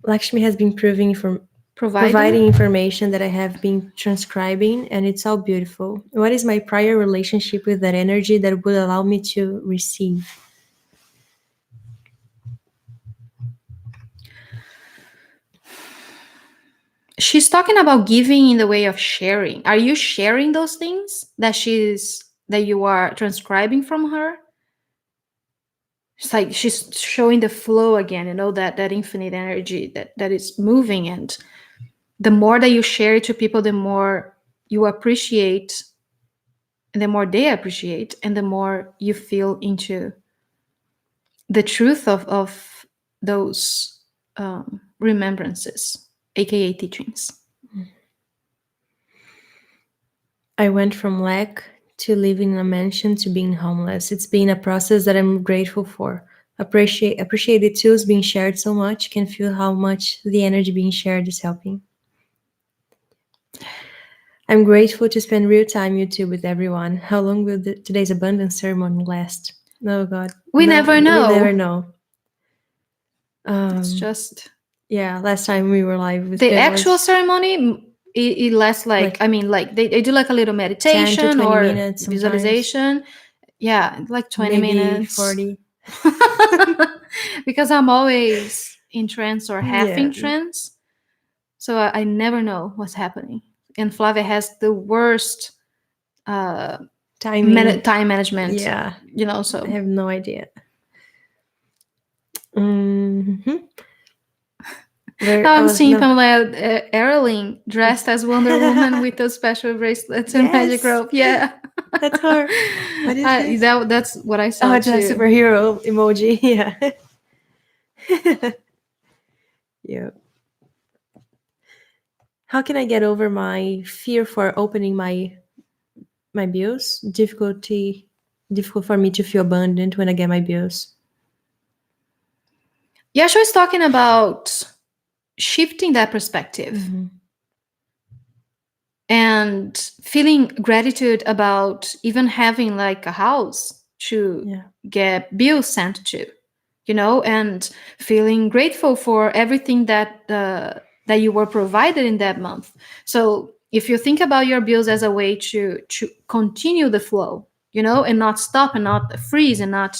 Lakshmi has been Providing. providing information that I have been transcribing, and it's all beautiful. What is my prior relationship with that energy that would allow me to receive? She's talking about giving in the way of sharing. Are you sharing those things that you are transcribing from her? It's like she's showing the flow again, that infinite energy that is moving, and the more that you share it to people, the more you appreciate, and the more they appreciate, and the more you feel into the truth of those remembrances, aka teachings. I went from lack to living in a mansion to being homeless. It's been a process that I'm grateful for. Appreciate the tools being shared so much. Can feel how much the energy being shared is helping. I'm grateful to spend real time YouTube with everyone. How long will today's abundance ceremony last? Oh God, We never know. We never know. It's just Yeah, last time we were live with the it actual was ceremony. It lasts Like they do like a little 10 to meditation 20 or minutes sometimes. visualization. Yeah, like 20 Maybe minutes. 40. Because I'm always in trance or half Yeah. in trance. So I never know what's happening. And Flavia has the worst Timing. time management. Yeah. So I have no idea. Mm-hmm. now I'm seeing Pamela Erling dressed as Wonder Woman with those special bracelets and magic rope. Yeah. That's her. What is this? That's what I saw Oh, it's a too. superhero emoji. Yeah. Yeah. How can I get over my fear for opening my bills? Difficult for me to feel abundant when I get my bills. Yashua is talking about shifting that perspective. Mm-hmm. And feeling gratitude about even having like a house to get bills sent to, and feeling grateful for everything that you were provided in that month. So if you think about your bills as a way to continue the flow, and not stop and not freeze and not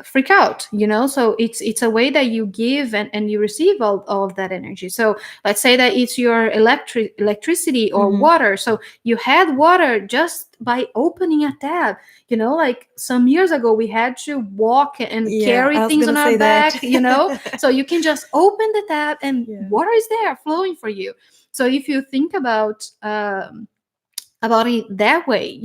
freak out. So it's a way that you give and you receive all of that energy. So let's say that it's your electricity or Mhm. water. So you had water just by opening a tap. Like some years ago we had to walk and Yeah, carry I was things on gonna our say that. back. So you can just open the tap and Yeah. water is there flowing for you. So if you think about it that way,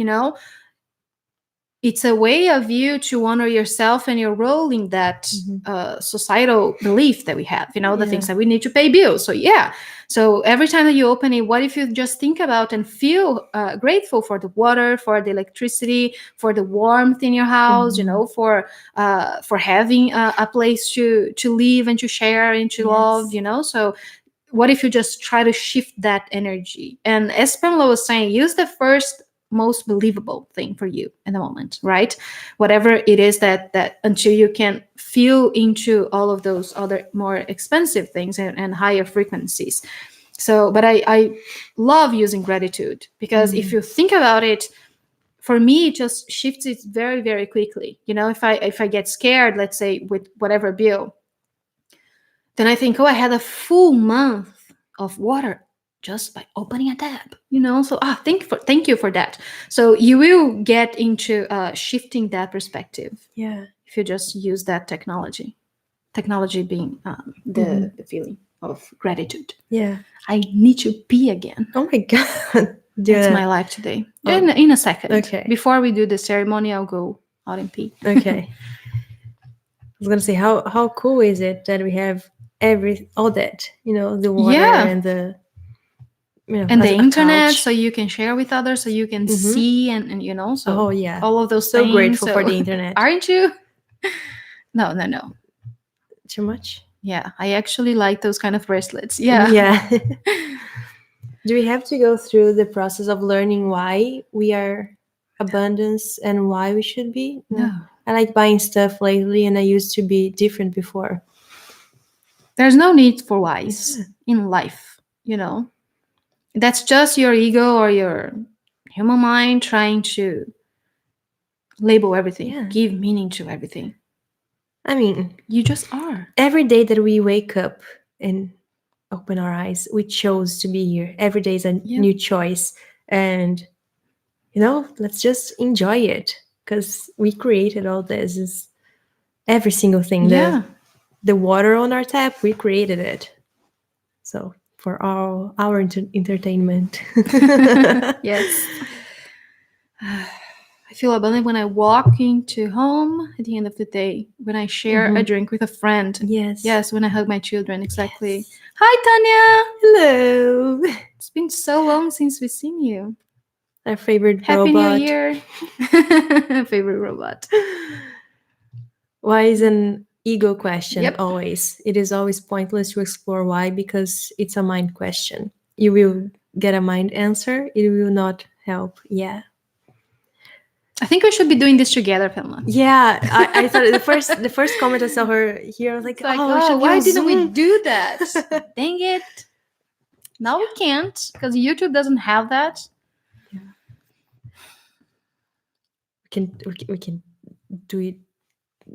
it's a way of you to honor yourself and your role in that Mhm. societal belief that we have, the Yeah. things that we need to pay bills. So yeah, so every time that you open it, what if you just think about and feel grateful for the water, for the electricity, for the warmth in your house, Mhm. for having a place to live and to share and to love, Yes. so what if you just try to shift that energy? And as Pamela was saying, use the first most believable thing for you in the moment, right? Whatever it is that until you can feel into all of those other more expensive things and higher frequencies. So, but I love using gratitude because if you think about it, for me it just shifts it very, very quickly. If I get scared, let's say with whatever bill, then I think, oh, I had a full month of water just by opening a tap. So thank you for that. So you will get into shifting that perspective Yeah. if you just use that technology being Mhm. the feeling of gratitude. Yeah. I need to pee again. Oh my god. That's Yeah. my life today. Oh, In a second. okay. Before we do the ceremony, I'll go out and pee. Okay. I was gonna say, how cool is it that we have all that, the water Yeah. and the And the a internet, couch. so you can share with others, so you can Mhm. see so Oh yeah. all of those So things. grateful for So the internet. aren't you? No. Too much? Yeah, I actually like those kind of bracelets. Yeah. Yeah. Do we have to go through the process of learning why we are abundance and why we should be? No, I like buying stuff lately, and I used to be different before. there's no need for whys in life. That's just your ego or your human mind trying to label everything, Yeah. give meaning to everything. I mean, You just are. every day that we wake up and open our eyes, we chose to be here. Every day is a Yeah. new choice. And, let's just enjoy it because we created all this. Is every single thing. Yeah. The water on our tap, we created it. So for our entertainment. Yes. I feel abundant when I walk into home at the end of the day, when I share a drink with a friend. Yes. Yes, when I hug my children, exactly. Yes. Hi, Tanya. Hello. It's been so long since we've seen you. Our favorite Happy robot. New Year. Favorite robot. Why is an ego question Yep. always? It is always pointless to explore why because it's a mind question. You will get a mind answer. It will not help. Yeah. I think we should be doing this together, Pamela. Yeah, I thought the first comment I saw her here, I was like, It's like, oh, we should why use didn't we Zoom." do that? Dang it. Now we can't because YouTube doesn't have that. We can do it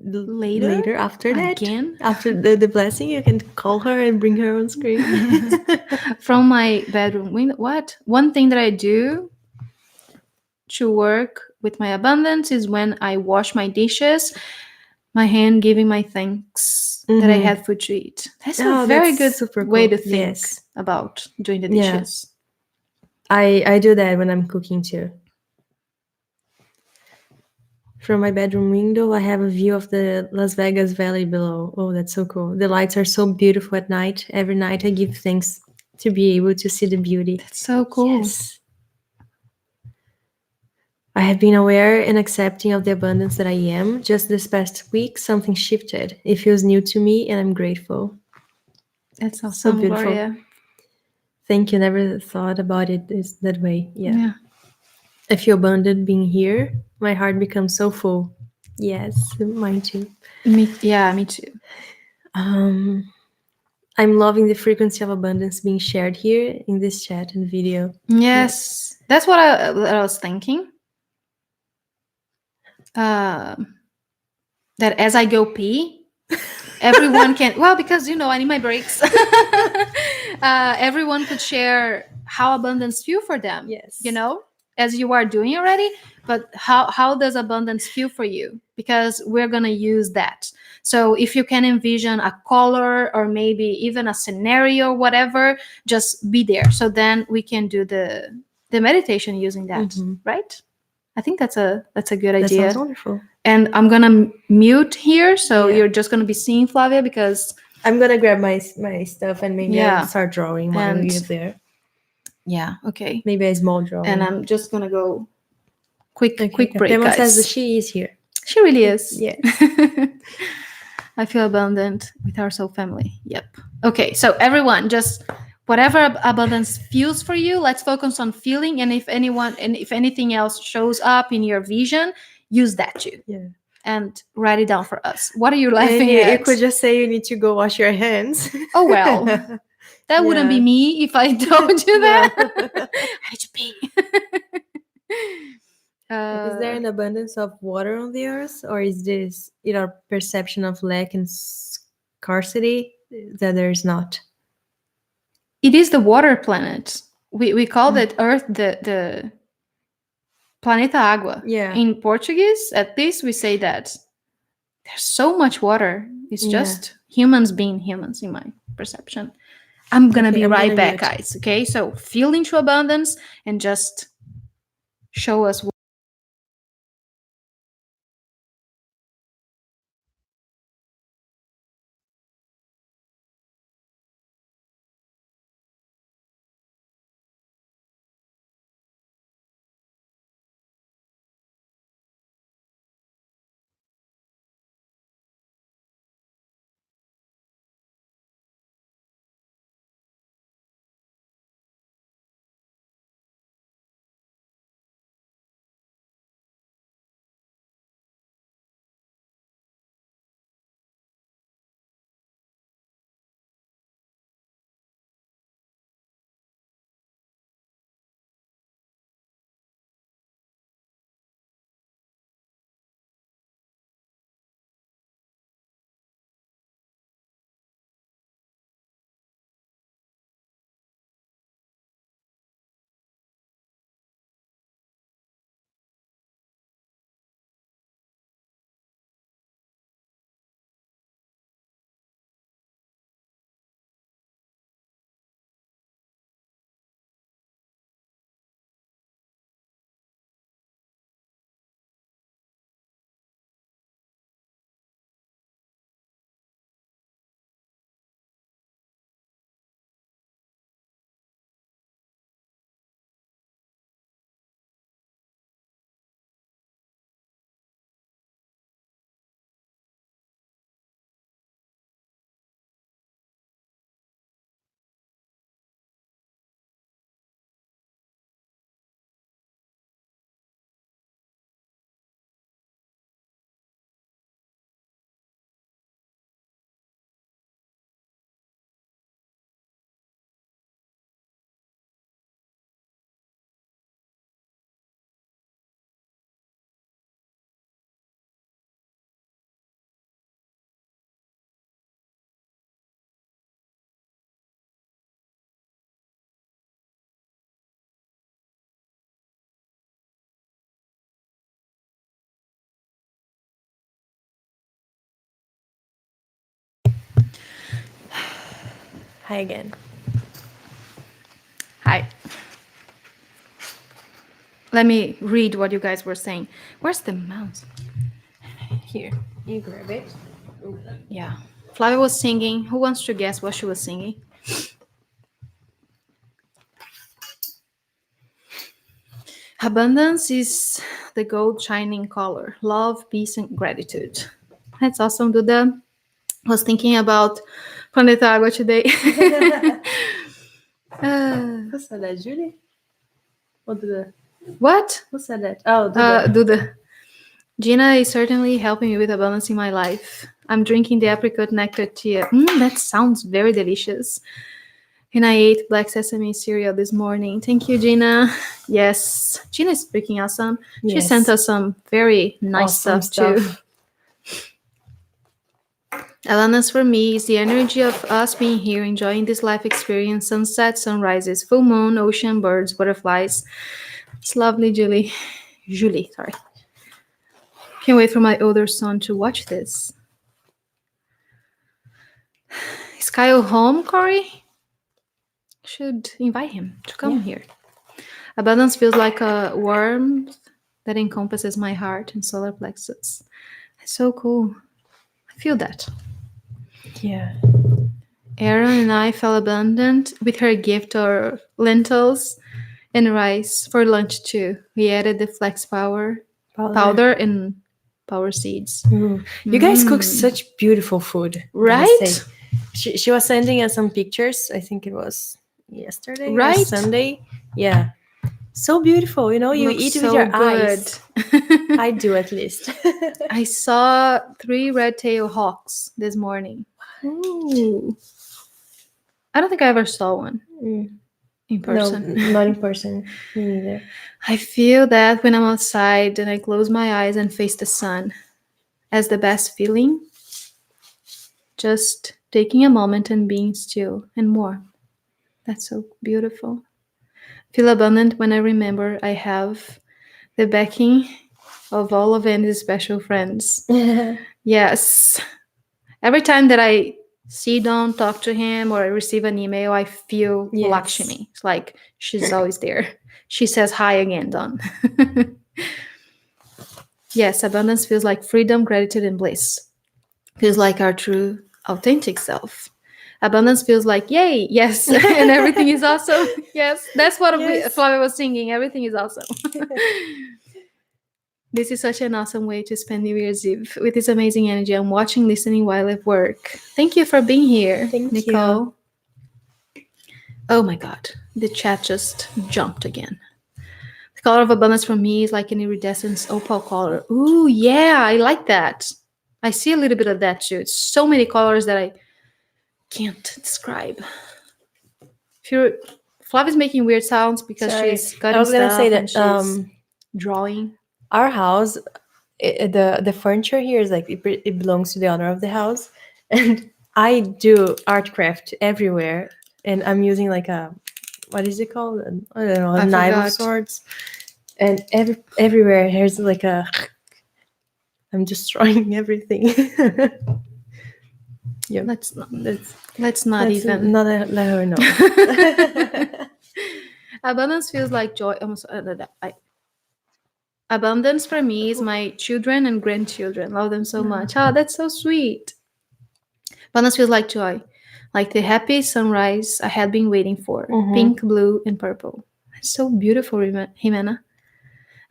Later after that. again. After the blessing, you can call her and bring her on screen. From my bedroom window. What? One thing that I do to work with my abundance is when I wash my dishes, my hand giving my thanks that I had food to eat. That's a very that's good super way cool. to think Yes. about doing the Yeah. dishes. I do that when I'm cooking too. From my bedroom window, I have a view of the Las Vegas Valley below. Oh, that's so cool. The lights are so beautiful at night. Every night I give thanks to be able to see the beauty. That's so cool. Yes. I have been aware and accepting of the abundance that I am. Just this past week, something shifted. It feels new to me, and I'm grateful. That's awesome, So beautiful. Gloria. Thank you. Never thought about it that way. Yeah. I feel abundant being here. My heart becomes so full. Yes, mine too. Me too. I'm loving the frequency of abundance being shared here in this chat and video. Yes. That's what I was thinking. that as I go pee, everyone can, well, because I need my breaks. Everyone could share how abundance feel for them. Yes. As you are doing already, but how does abundance feel for you? Because we're going to use that. So if you can envision a color or maybe even a scenario, whatever, just be there. So then we can do the meditation using that, right? I think that's a good idea. That sounds wonderful. And I'm gonna mute here, so you're just gonna be seeing Flavia, because I'm gonna grab my stuff and maybe I'll start drawing while you're there. Yeah, okay. Maybe a small drawing. And I'm just gonna go quick break, Pema guys. says that she is here. She really is. Yes. I feel abundant with our soul family. Yep. Okay, so everyone, just whatever abundance feels for you, let's focus on feeling. And if anything else shows up in your vision, use that too. Yeah. And write it down for us. What are you laughing at? You could just say you need to go wash your hands. Oh, well. That wouldn't be me if I told you that. I need to pee. Is there an abundance of water on the earth, or is this our perception of lack and scarcity that there is not? It is the water planet. We call that Earth the Planeta Água. Yeah. In Portuguese, at least we say that there's so much water. It's just humans being humans, in my perception. I'm gonna be right back, guys. Okay, so feel into abundance and just show us. Hi again. Hi. Let me read what you guys were saying. Where's the mouse? Here, you grab it. Yeah. Flavia was singing. Who wants to guess what she was singing? Abundance is the gold shining color. Love, peace, and gratitude. That's awesome, Duda. I was thinking about Planeta Água today. Who said that, Julie? Or Duda? What? Who said that? Oh, Duda. Duda. Gina is certainly helping me with abundance in my life. I'm drinking the apricot nectar tea. That sounds very delicious. And I ate black sesame cereal this morning. Thank you, Gina. Yes, Gina is freaking awesome. She sent Yes. us some very nice Awesome stuff too. stuff. Alanas for me is the energy of us being here, enjoying this life experience, sunsets, sunrises, full moon, ocean, birds, butterflies. It's lovely, Julie. Julie, sorry. Can't wait for my older son to watch this. Is Kyle home, Corey? Should invite him to come Yeah. here. Abundance feels like a warmth that encompasses my heart and solar plexus. It's so cool. I feel that. Yeah. Aaron and I felt abundant with her gift of lentils and rice for lunch too. We added the flex powder and power seeds. Ooh. You guys cook such beautiful food. I must Right? say. She was sending us some pictures. I think it was yesterday or Right? Sunday. Yeah. So beautiful. You know, you Looks eat with so your good. eyes. I do at least. I saw 3 red-tailed hawks this morning. Ooh. I don't think I ever saw one Mm. in No, person. not in person. Me neither. I feel that when I'm outside and I close my eyes and face the sun as the best feeling. Just taking a moment and being still and warm. That's so beautiful. Feel abundant when I remember I have the backing of all of Andy's special friends. Yes. Every time that I see Don, talk to him, or I receive an email, I feel Yes. Lakshmi. It's like she's always there. She says hi again, Don. Yes, abundance feels like freedom, gratitude, and bliss. Feels like our true, authentic self. Abundance feels like yay, yes, and everything is awesome. Yes, that's what Yes. Flavia was singing. Everything is awesome. This is such an awesome way to spend New Year's Eve with this amazing energy. I'm watching, listening while at work. Thank you for being here, Thank Nicole. Oh my God, the chat just jumped again. The color of abundance for me is like an iridescent opal color. Ooh, yeah, I like that. I see a little bit of that too. It's so many colors that I can't describe. Flavia's making weird sounds because she's cutting I was gonna stuff say and that she's drawing. our house, the furniture here is like it belongs to the owner of the house, and I do art craft everywhere, and I'm using like a what is it called? I don't know, a I knife of forgot. sorts, and everywhere there's like a. I'm destroying everything. Yeah, Let's not let's even. not let her know. Abundance feels like joy. Abundance for me is my children and grandchildren. Love them so much. Oh, that's so sweet. Abundance feels like joy, like the happy sunrise I had been waiting for. Pink, blue, and purple. It's so beautiful, Jimena.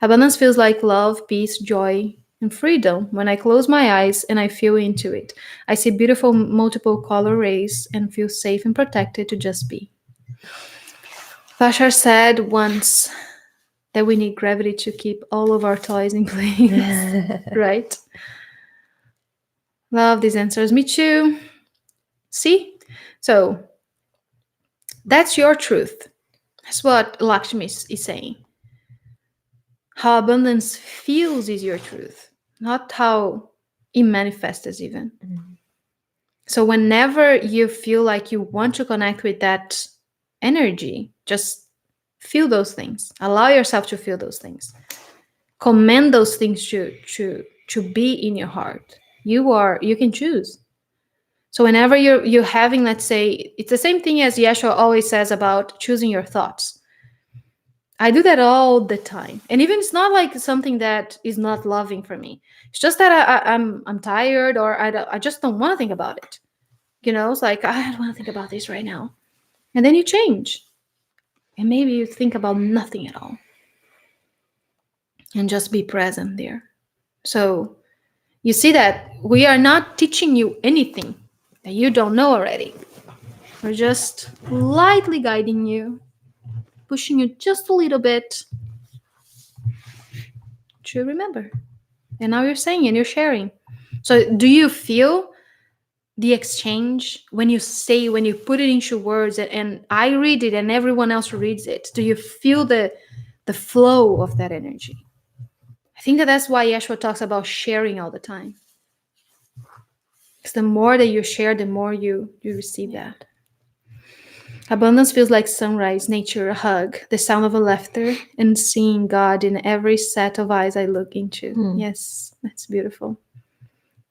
Abundance feels like love, peace, joy, and freedom. When I close my eyes and I feel into it, I see beautiful multiple color rays and feel safe and protected to just be. Bashar said once that we need gravity to keep all of our toys in place. Right? Love these answers. Me too. See? So that's your truth. That's what Lakshmi is saying. How abundance feels is your truth, not how it manifests even. So whenever you feel like you want to connect with that energy, just feel those things. Allow yourself to feel those things. Command those things to be in your heart. You can choose. So whenever you're having, let's say, it's the same thing as Yeshua always says about choosing your thoughts. I do that all the time, and even it's not like something that is not loving for me. It's just that I'm tired, or I just don't want to think about it. It's like I don't want to think about this right now, and then you change, and maybe you think about nothing at all, and just be present there. So you see that we are not teaching you anything that you don't know already. We're just lightly guiding you, pushing you just a little bit to remember. And now you're saying and you're sharing. So do you feel the exchange, when you put it into words, and I read it and everyone else reads it, do you feel the flow of that energy? I think that's why Yeshua talks about sharing all the time. Because the more that you share, the more you receive that. Abundance feels like sunrise, nature, a hug, the sound of a laughter, and seeing God in every set of eyes I look into. Yes, that's beautiful.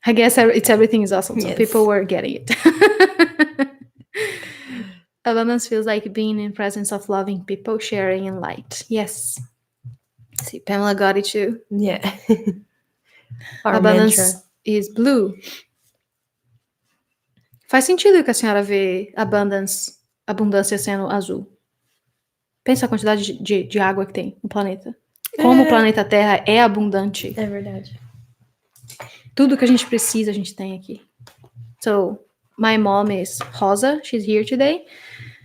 I guess it's everything is awesome. So Yes. people were getting it. Abundance feels like being in presence of loving people, sharing in light. Yes. See, Pamela got it too. Yeah. Our Abundance mantra. is blue. Faz sentido que a senhora vê abundância sendo azul. Pensa a quantidade de água que tem no planeta. Como o planeta Terra é abundante. É verdade. Tudo que a gente precisa, a gente tem aqui. So, my mom is Rosa. She's here today.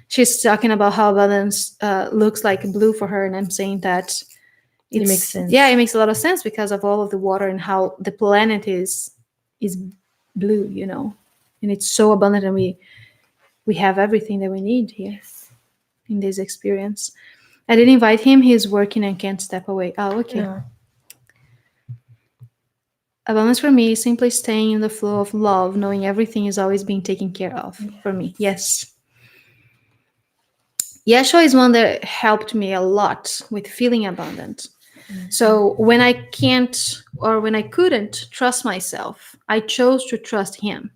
She's talking about how abundance looks like blue for her, and I'm saying that it makes sense. Yeah, it makes a lot of sense because of all of the water and how the planet is blue, you know, and it's so abundant, and we have everything that we need here in this experience. I didn't invite him; he's working and can't step away. Oh, okay. Yeah. Abundance for me is simply staying in the flow of love, knowing everything is always being taken care of for me. Yes. Yeshua is one that helped me a lot with feeling abundant. So when I can't or when I couldn't trust myself, I chose to trust him.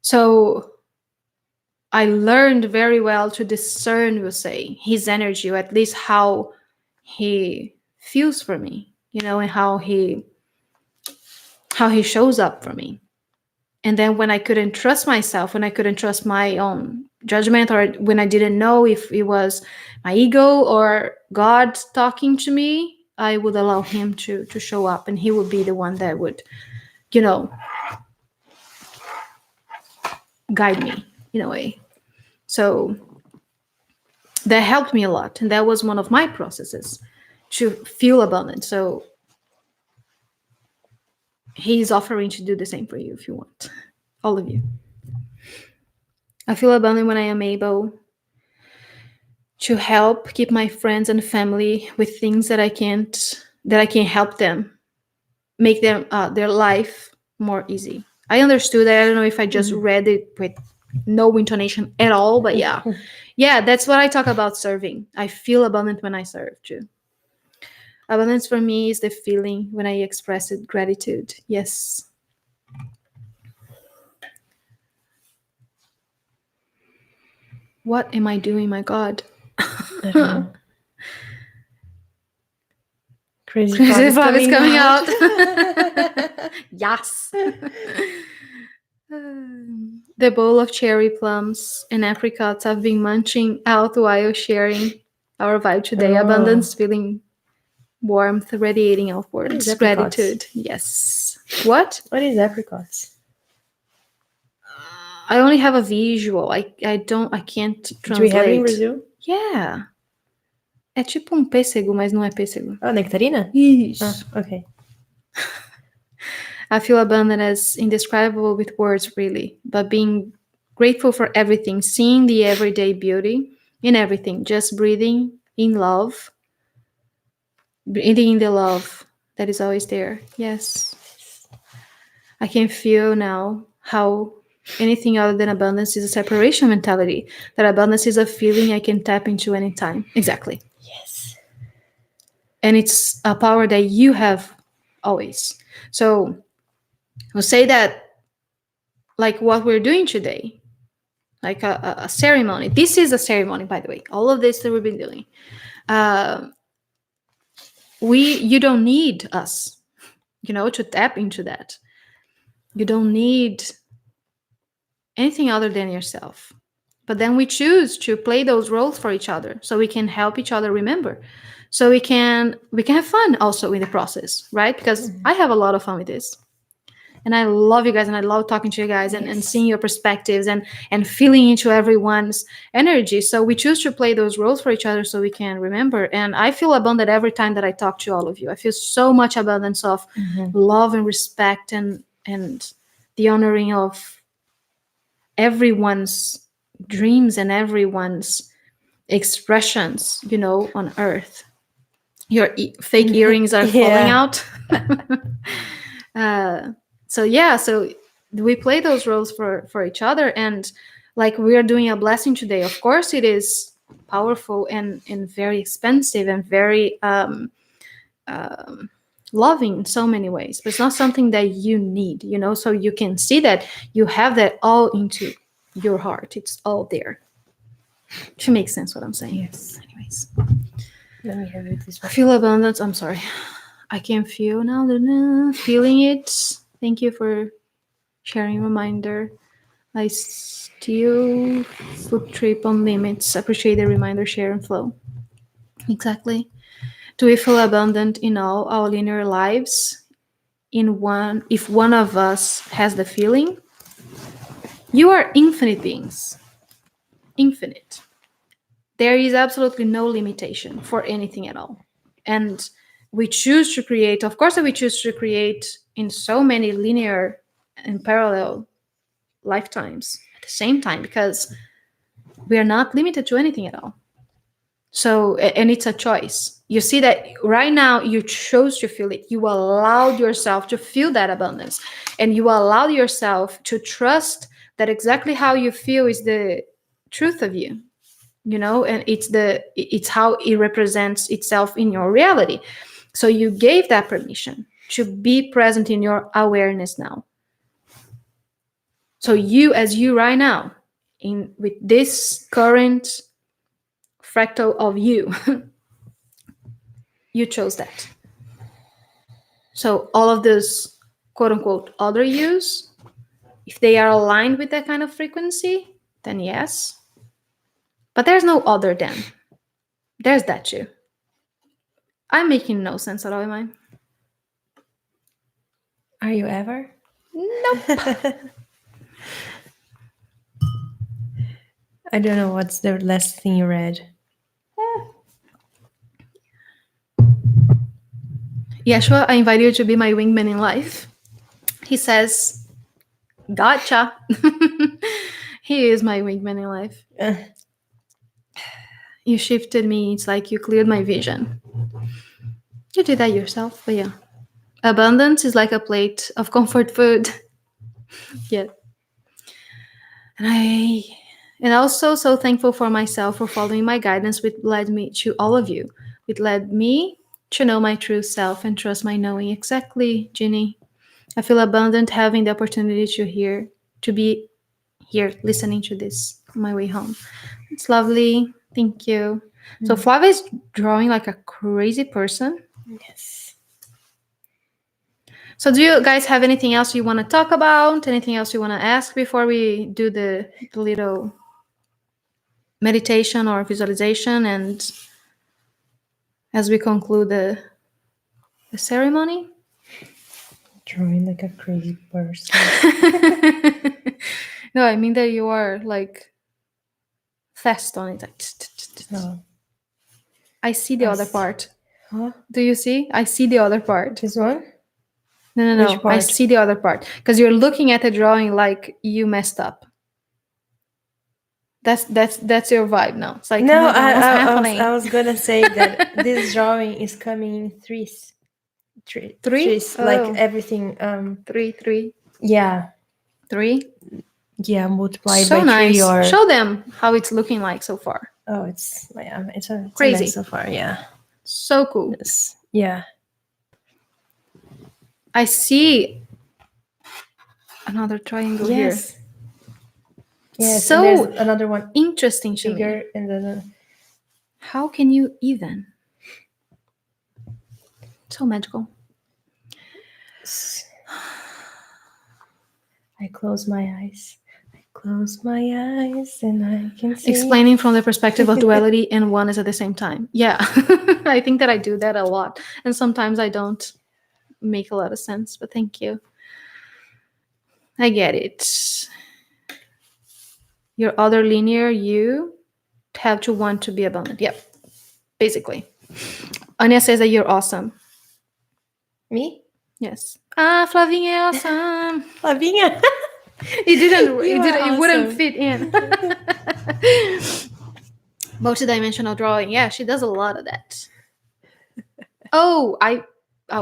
So I learned very well to discern, we'll say, his energy, or at least how he feels for me, you know, and how he shows up for me. And then when I couldn't trust myself, when I couldn't trust my own judgment, or when I didn't know if it was my ego or God talking to me, I would allow him to show up, and he would be the one that would, you know, guide me in a way. So that helped me a lot. And that was one of my processes to feel abundant. So he's offering to do the same for you if you want, all of you. I feel abundant when I am able to help keep my friends and family with things that I can help them, make them their life more easy. I understood that. I don't know if I just read it with no intonation at all, but yeah, that's what I talk about serving. I feel abundant when I serve too. Abundance for me is the feeling when I express it gratitude. Yes. What am I doing, my God? I don't know. Crazy Frog is coming out. Yes. The bowl of cherry plums and apricots I've been munching out while sharing our vibe today. Abundance, feeling warmth, radiating outwards. Gratitude. Yes. What? What is apricots? I only have a visual. I can't translate. Do we have it in Brazil? Yeah. É tipo pêssego, mas não é pêssego. Oh, nectarina? Isso. Okay. I feel abundant as indescribable with words, really, but being grateful for everything, seeing the everyday beauty in everything, just breathing in love, breathing in the love that is always there. Yes. I can feel now how anything other than abundance is a separation mentality, that abundance is a feeling I can tap into anytime. Exactly. Yes. And it's a power that you have always. So we'll say that, like what we're doing today, like a ceremony. This is a ceremony, by the way. All of this that we've been doing. You don't need us, to tap into that. You don't need anything other than yourself. But then we choose to play those roles for each other, so we can help each other remember. So we can have fun also in the process, right? Because I have a lot of fun with this. And I love you guys, and I love talking to you guys and seeing your perspectives and feeling into everyone's energy. So we choose to play those roles for each other so we can remember. And I feel abundant every time that I talk to all of you. I feel so much abundance of love and respect and the honoring of everyone's dreams and everyone's expressions, on earth. Your fake earrings are falling Yeah. out. So we play those roles for each other, and like we are doing a blessing today. Of course, it is powerful and very expensive and very loving in so many ways, but it's not something that you need, so you can see that you have that all into your heart. It's all there. If it makes sense what I'm saying. Yes. Anyways, Let me have it this I way. feel abundance. I'm sorry, I can feel now, feeling it. Thank you for sharing reminder. I still food trip on limits. Appreciate the reminder, share and flow. Exactly. Do we feel abundant in all our linear lives? If one of us has the feeling, you are infinite beings. Infinite. There is absolutely no limitation for anything at all. And we choose to create, of course, we choose to create in so many linear and parallel lifetimes at the same time, because we are not limited to anything at all. So, and it's a choice. You see that right now you chose to feel it. You allowed yourself to feel that abundance, and you allowed yourself to trust that exactly how you feel is the truth of you, and it's how it represents itself in your reality. So you gave that permission to be present in your awareness now. So you, as you right now, in with this current fractal of you, you chose that. So all of those quote unquote other yous, if they are aligned with that kind of frequency, then yes. But there's no other than. There's that you. I'm making no sense at all, am I? Are you ever? Nope. I don't know what's the last thing you read. Yeshua, I invite you to be my wingman in life. He says, gotcha. He is my wingman in life. You shifted me. It's like you cleared my vision. You did that yourself, but yeah. Abundance is like a plate of comfort food. Yeah. And also so thankful for myself for following my guidance, which led me to all of you. It led me to know my true self and trust my knowing. Exactly, Ginny. I feel abundant having the opportunity to be here listening to this on my way home. It's lovely. Thank you. So Flavia is drawing like a crazy person. Yes. So do you guys have anything else you want to talk about? Anything else you want to ask before we do the little meditation or visualization, and as we conclude the ceremony? Drawing like a crazy person. No, I mean that you are like fast on it. Like, No. I see the other part. Huh? Do you see? I see the other part. This one? No. Which I part? see the other part. Because you're looking at the drawing like you messed up. That's your vibe now. It's like, No, oh my God, what's happening? I was gonna say that this drawing is coming in threes. Three? Threes, Oh. like everything. Three. Yeah. 3. Yeah, multiplied So by nice. 3 or. Show them how it's looking like so far. Oh, it's a Crazy. mess so far. Yeah. So cool. Yes. Yeah. I see another triangle here. Yes. So and there's another one interesting to bigger, me. and then. How can you even? So magical. I close my eyes. And I can see. Explaining from the perspective of duality and oneness at the same time. Yeah, I think that I do that a lot. And sometimes I don't make a lot of sense, but thank you. I get it. Your other linear, you have to want to be abundant. Yep, basically. Anya says that you're awesome. Me? Yes. Ah, Flavinha é awesome. Flavinha. You It are wouldn't awesome. fit in. Multidimensional drawing. Yeah, she does a lot of that. Oh, I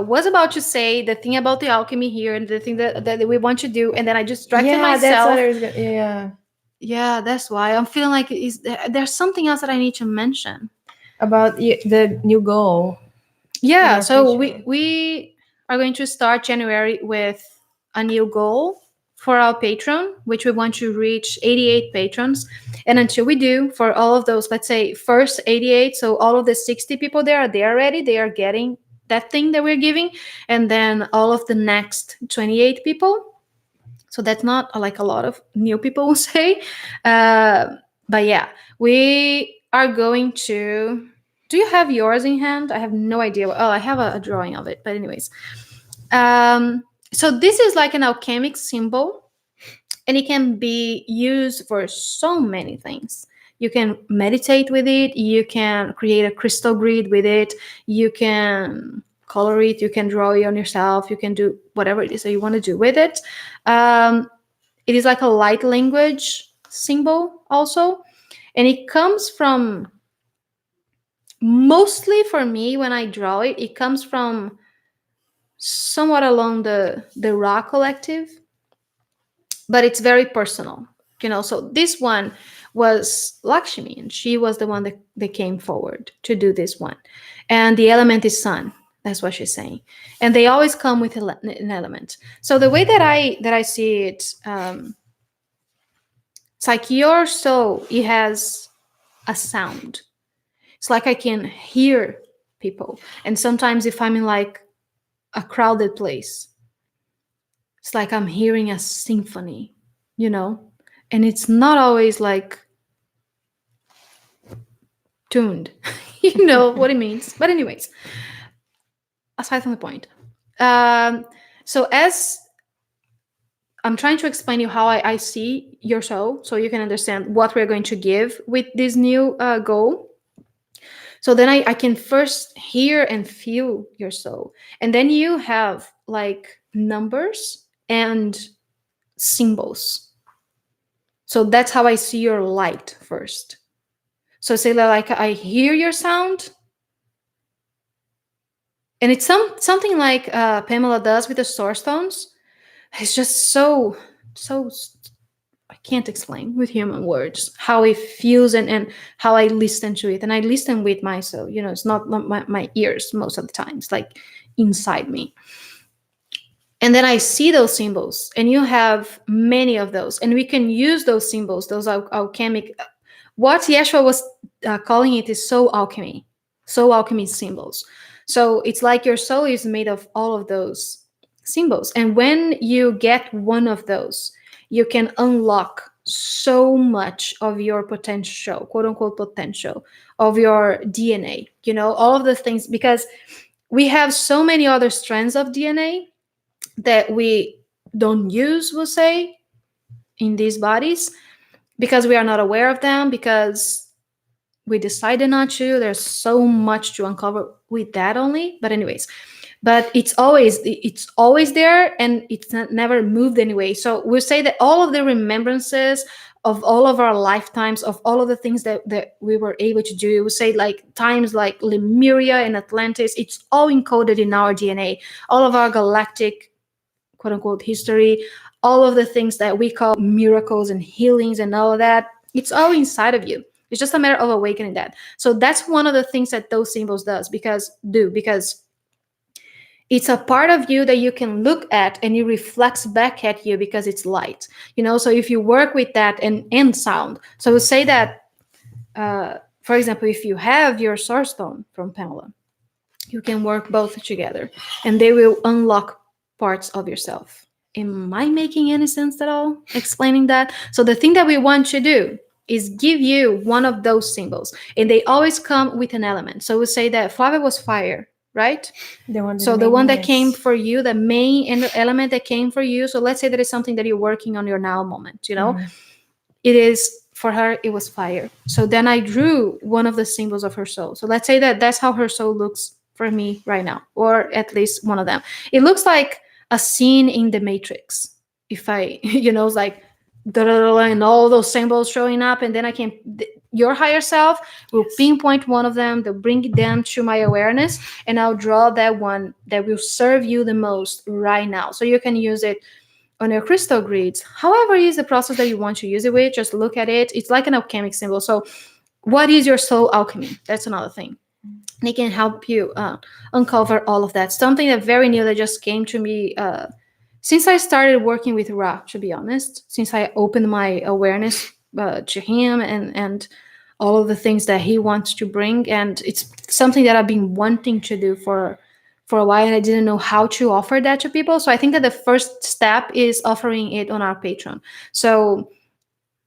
was about to say the thing about the alchemy here and the thing that we want to do, and then I just distracted Yeah, that's what myself. I was gonna. Yeah, Yeah, that's why I'm feeling like there's something else that I need to mention. about the new goal in Yeah, our so future. we are going to start January with a new goal for our patron, which we want to reach 88 patrons. And until we do, for all of those, let's say first 88, so all of the 60 people there are there already, they are getting that thing that we're giving, and then all of the next 28 people. So that's not like a lot of new people will say. But yeah, we are going to. Do you have yours in hand? I have no idea. Oh, I have a drawing of it. But anyways, so this is like an alchemic symbol, and it can be used for so many things. You can meditate with it. You can create a crystal grid with it. You can color it. You can draw it on yourself. You can do whatever it is that you want to do with it. Um, it is like a light language symbol also, and it comes from, mostly for me when I draw it, it comes from somewhat along the Ra collective, but it's very personal, you know. So this one was Lakshmi, and she was the one that came forward to do this one, and the element is sun. That's what she's saying, and they always come with an element. So the way that I see it, it's like your soul, it has a sound. It's like I can hear people. And sometimes if I'm in like a crowded place, it's like I'm hearing a symphony, you know? And it's not always like tuned. You know what it means. But anyways, aside from the point. Um, so as I'm trying to explain you how I see your soul so you can understand what we're going to give with this new goal. So then I can first hear and feel your soul. And then you have like numbers and symbols. So that's how I see your light first. So say that like I hear your sound. And it's something like Pamela does with the source stones. It's just so I can't explain with human words how it feels and how I listen to it. And I listen with my soul. You know, it's not my ears most of the time. It's like inside me. And then I see those symbols, and you have many of those. And we can use those symbols, those alchemic. What Yeshua was calling it is soul alchemy symbols. So it's like your soul is made of all of those symbols. And when you get one of those, you can unlock so much of your potential, quote unquote potential, of your DNA, you know, all of the things, because we have so many other strands of DNA that we don't use, we'll say, in these bodies because we are not aware of them, because we decided not to. There's so much to uncover with that only. But anyways, but it's always there, and it's never moved anyway. So we'll say that all of the remembrances of all of our lifetimes, of all of the things that we were able to do, we say like times like Lemuria and Atlantis, it's all encoded in our DNA. All of our galactic quote unquote history, all of the things that we call miracles and healings and all of that, it's all inside of you. It's just a matter of awakening that. So that's one of the things that those symbols because it's a part of you that you can look at and it reflects back at you because it's light. You know, so if you work with that and sound, so we'll say that for example, if you have your source stone from Pamela, you can work both together and they will unlock parts of yourself. Am I making any sense at all explaining that? So the thing that we want to do is give you one of those symbols, and they always come with an element. So we say that Flavia was fire, right? So the one that came for you, the main element that came for you. So let's say that is something that you're working on your now moment, you know, it is for her, it was fire. So then I drew one of the symbols of her soul. So let's say that that's how her soul looks for me right now, or at least one of them. It looks like a scene in the Matrix. if I, it's like, and all those symbols showing up, and then I can, your higher self will pinpoint one of them, they'll bring them to my awareness, and I'll draw that one that will serve you the most right now. So you can use it on your crystal grids. However is the process that you want to use it with, just look at it. It's like an alchemic symbol. So what is your soul alchemy? That's another thing. They can help you uncover all of that. Something that very new that just came to me since I started working with Ra, to be honest, since I opened my awareness to him and all of the things that he wants to bring. And it's something that I've been wanting to do for a while, and I didn't know how to offer that to people. So I think that the first step is offering it on our Patreon. So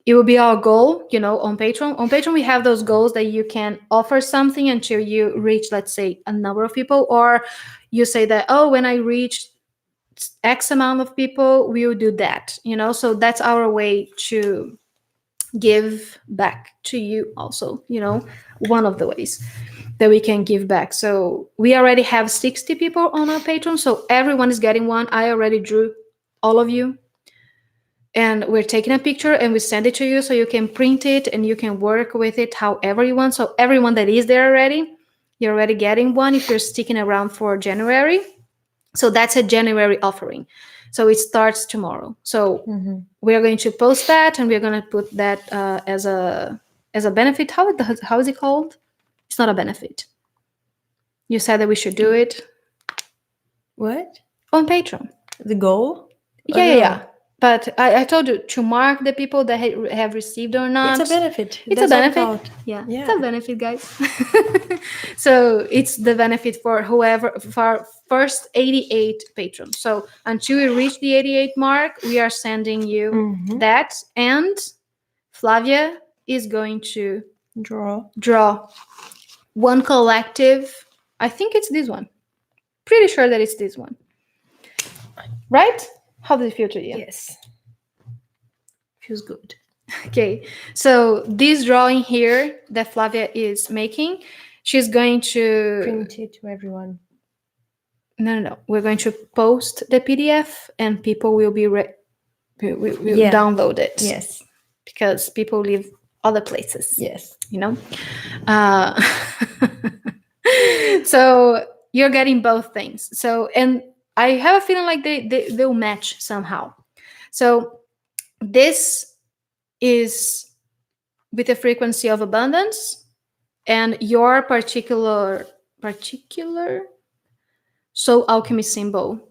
it will be our goal, on Patreon. On Patreon, we have those goals that you can offer something until you reach, let's say, a number of people, or you say that, oh, when I reach X amount of people, we will do that, So that's our way to give back to you also, one of the ways that we can give back. So we already have 60 people on our Patreon, so everyone is getting one. I already drew all of you, and we're taking a picture and we send it to you so you can print it and you can work with it however you want. So everyone that is there already, you're already getting one if you're sticking around for January. So that's a January offering. So it starts tomorrow. So we're going to post that, and we're going to put that as a benefit. How is it called? It's not a benefit. You said that we should do it. What? On Patreon. The goal? Yeah. But I told you to mark the people that have received or not. It's a benefit. It's a benefit. Yeah, it's a benefit, guys. So it's the benefit for whoever, for our first 88 patrons. So until we reach the 88 mark, we are sending you that. And Flavia is going to draw one collective. I think it's this one. Pretty sure that it's this one. Right? How does it feel to you? Yes. Feels good. Okay. So this drawing here that Flavia is making, she's going to print it to everyone. No. We're going to post the PDF, and people will be download it. Yes. Because people live other places. Yes. So you're getting both things. So, and I have a feeling like they'll match somehow. So this is with the frequency of abundance, and your particular soul alchemy symbol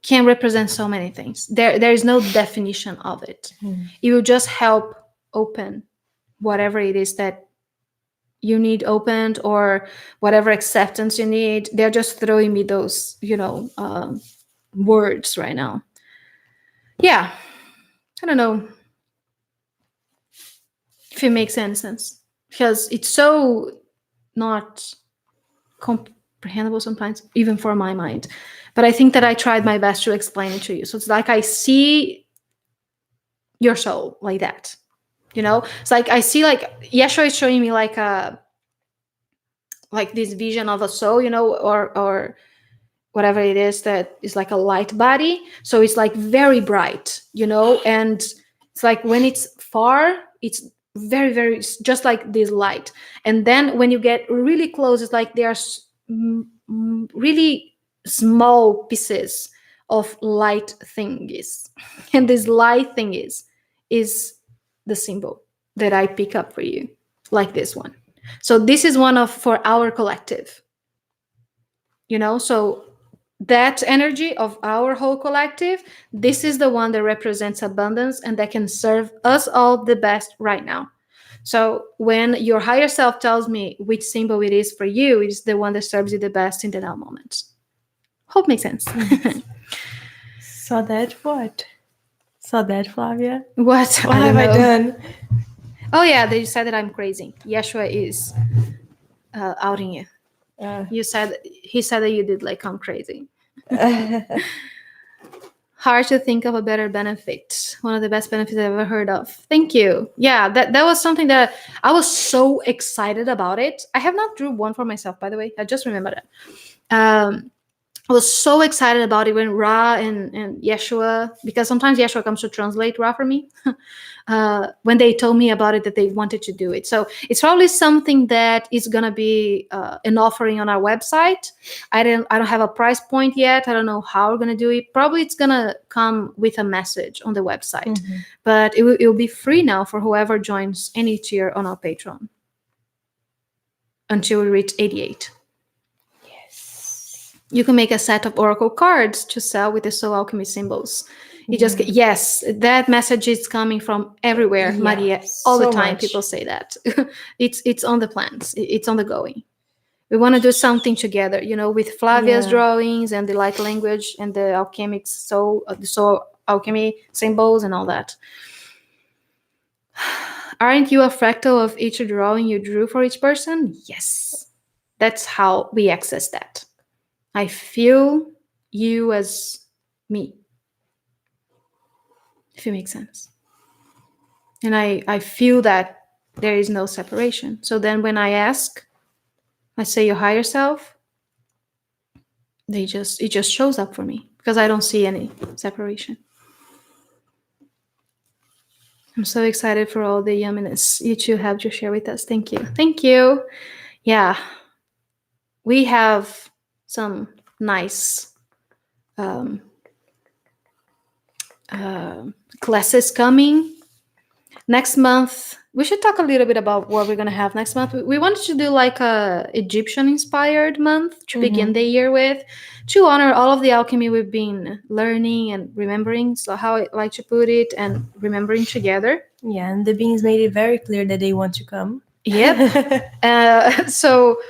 can represent so many things. There is no definition of it. It will just help open whatever it is that you need opened, or whatever acceptance you need. They're just throwing me those, words right now. Yeah. I don't know if it makes any sense, because it's so not comprehensible sometimes, even for my mind. But I think that I tried my best to explain it to you. So it's like I see your soul like that. It's like I see, like Yeshua is showing me like this vision of a soul, or whatever it is that is like a light body. So it's like very bright, and it's like when it's far, it's very, very just like this light. And then when you get really close, it's like there are really small pieces of light thingies. And this light thing is the symbol that I pick up for you, like this one. So this is one for our collective, so that energy of our whole collective, this is the one that represents abundance and that can serve us all the best right now. So when your higher self tells me which symbol it is for you, it's the one that serves you the best in the now moment. Hope makes sense. Saw that, Flavia? What have I done? Oh yeah, they said that I'm crazy. Yeshua is outing you. He said that you did like I'm crazy. Hard to think of a better benefit. One of the best benefits I've ever heard of. Thank you. Yeah, that was something that I was so excited about it. I have not drew one for myself, by the way. I just remembered it. I was so excited about it when Ra and Yeshua, because sometimes Yeshua comes to translate Ra for me, when they told me about it that they wanted to do it. So it's probably something that is gonna be an offering on our website. I don't have a price point yet. I don't know how we're gonna do it. Probably it's gonna come with a message on the website, but it will be free now for whoever joins any tier on our Patreon until we reach 88. Yes. You can make a set of oracle cards to sell with the soul alchemy symbols. You just yes, that message is coming from everywhere, Yeah, Maria. All the so time much. people say that. It's on the plans. It's on the going. We want to do something together, with Flavia's Yeah. drawings and the light language and the alchemic soul, the soul alchemy symbols and all that. Aren't you a fractal of each drawing you drew for each person? Yes. That's how we access that. I feel you as me, if it makes sense. And I feel that there is no separation. So then when I ask, I say your higher self, it just shows up for me because I don't see any separation. I'm so excited for all the yumminess you two have to share with us. Thank you. Thank you. Yeah. We have some nice classes coming. Next month, we should talk a little bit about what we're going to have next month. We wanted to do like a Egyptian-inspired month to begin the year with, to honor all of the alchemy we've been learning and remembering. So how I like to put it, and remembering together. Yeah, and the beings made it very clear that they want to come. Yep. So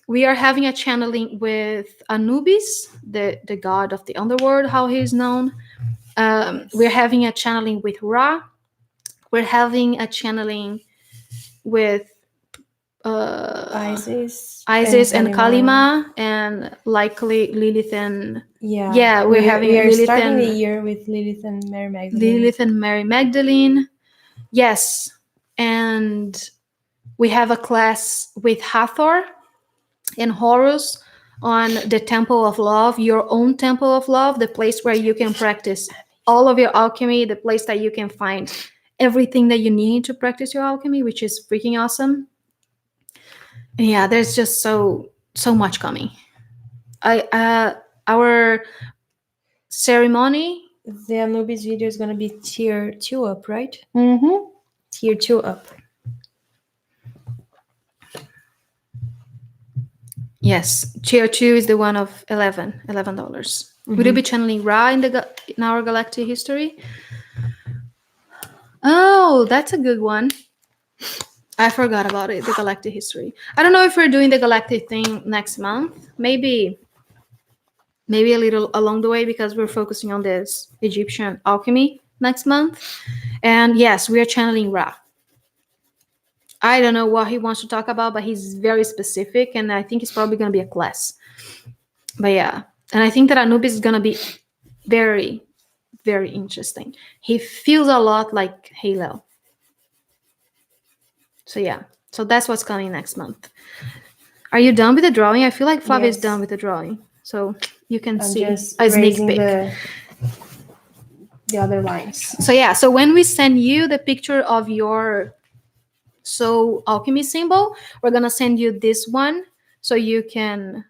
we are having a channeling with Anubis, the god of the underworld, how he's known. We're having a channeling with Ra. We're having a channeling with Isis and Kalima, and likely Lilith and yeah, we're having we are Lilith starting and the year with Lilith and Mary Magdalene. Lilith and Mary Magdalene. Yes, and we have a class with Hathor and Horus on the Temple of Love, your own Temple of Love, the place where you can practice all of your alchemy, the place that you can find everything that you need to practice your alchemy, which is freaking awesome. And yeah, there's just so much coming. Our ceremony, the Anubis video is gonna be tier 2 up, right? Tier 2 up. yes, tier 2 is the one of $11. Will you be channeling Ra in our galactic history? Oh, that's a good one. I forgot about it, the galactic history. I don't know if we're doing the galactic thing next month. Maybe a little along the way, because we're focusing on this Egyptian alchemy next month. And yes, we are channeling Ra. I don't know what he wants to talk about, but he's very specific, and I think it's probably going to be a class. But yeah, and I think that Anubis is going to be very, very interesting. He feels a lot like Halo. So yeah, so that's what's coming next month. Are you done with the drawing? I feel like Flavia is done with the drawing. So you can see a sneak peek. The other lines. So yeah, so when we send you the picture of your soul alchemy symbol, we're gonna send you this one so you can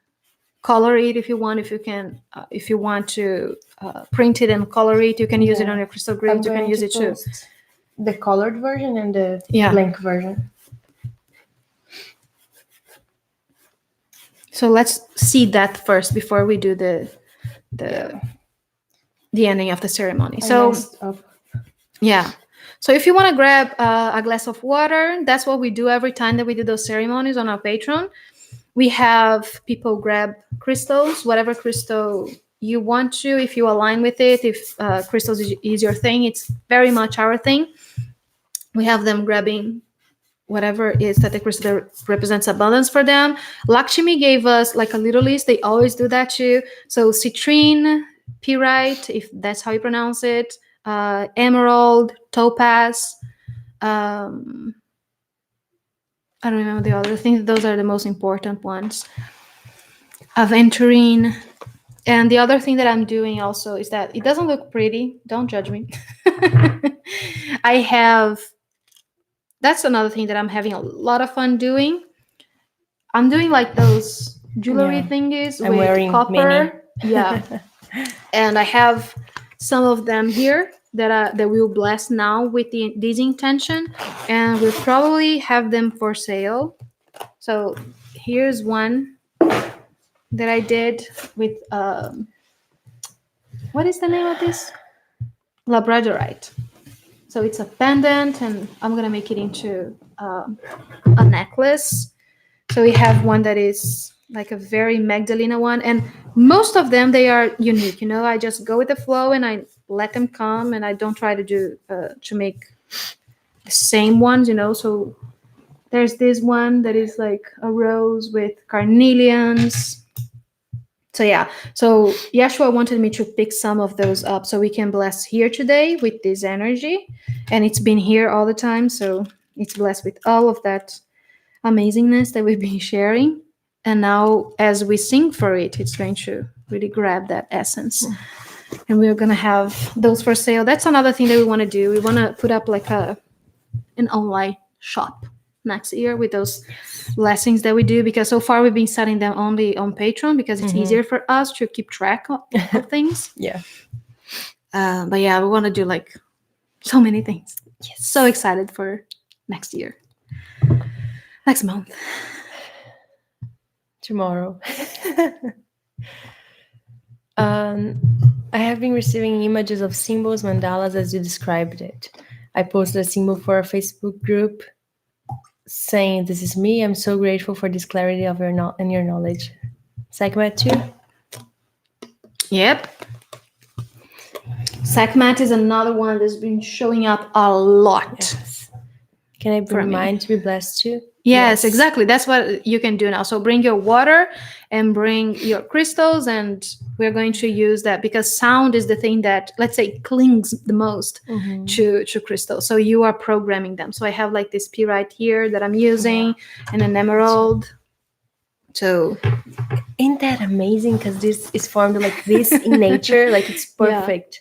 color it if you want. If you want to print it and color it, you can use it on your crystal grid. You can use it too. The colored version and the blank version. So let's see that first before we do the ending of the ceremony. So yeah. So if you want to grab a glass of water, that's what we do every time that we do those ceremonies on our Patreon. We have people grab crystals, whatever crystal you want to, if you align with it. If crystals is your thing, it's very much our thing. We have them grabbing whatever is that the crystal represents abundance for them. Lakshmi gave us like a little list. They always do that too. So citrine, pyrite, if that's how you pronounce it, emerald, topaz. I don't remember the other. I think those are the most important ones. Aventurine, And the other thing that I'm doing also is that it doesn't look pretty. Don't judge me. I have, that's another thing that I'm having a lot of fun doing. I'm doing like those jewelry Yeah, thingies I'm with wearing many. copper. Yeah. And I have some of them here that we'll bless now with this intention, and we'll probably have them for sale. So here's one that I did with what is the name of this? Labradorite. So it's a pendant, and I'm gonna make it into a necklace. So we have one that is like a very Magdalena one, and most of them they are unique. I just go with the flow and I let them come, and I don't try to do to make the same ones. So there's this one that is like a rose with carnelians. So yeah, so Yeshua wanted me to pick some of those up so we can bless here today with this energy, and it's been here all the time, so it's blessed with all of that amazingness that we've been sharing. And now, as we sing for it, it's going to really grab that essence. And we're going to have those for sale. That's another thing that we want to do. We want to put up like an online shop next year with those blessings that we do, because so far we've been selling them only on Patreon because it's easier for us to keep track of things. Yeah. But yeah, we want to do like so many things. Yes. So excited for next year. Next month. Tomorrow. I have been receiving images of symbols, mandalas, as you described it. I posted a symbol for a Facebook group saying, "This is me. I'm so grateful for this clarity of your and your knowledge." Segment 2. Yep. Sekhmet is another one that's been showing up a lot. Yes. Can I For bring me. mine to be blessed too? Yes, exactly. That's what you can do now. So bring your water and bring your crystals, and we're going to use that because sound is the thing that, let's say, clings the most to crystals. So you are programming them. So I have like this pyrite here that I'm using, and an emerald. So Ain't that amazing? Because this is formed like this in nature. Like it's perfect.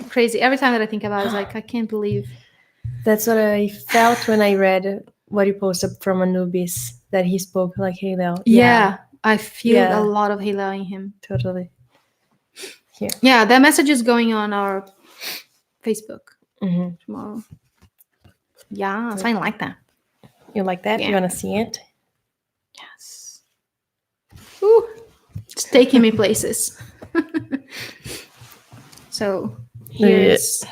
Crazy. Every time that I think about it, it's like, I can't believe. That's what I felt when I read what you posted from Anubis, that he spoke like Halel. Yeah, I feel a lot of Halo in him. Totally. Here. Yeah, that message is going on our Facebook tomorrow. Yeah, so I like that. You like that? Yeah. You want to see it? Yes. Ooh, it's taking me places. So here's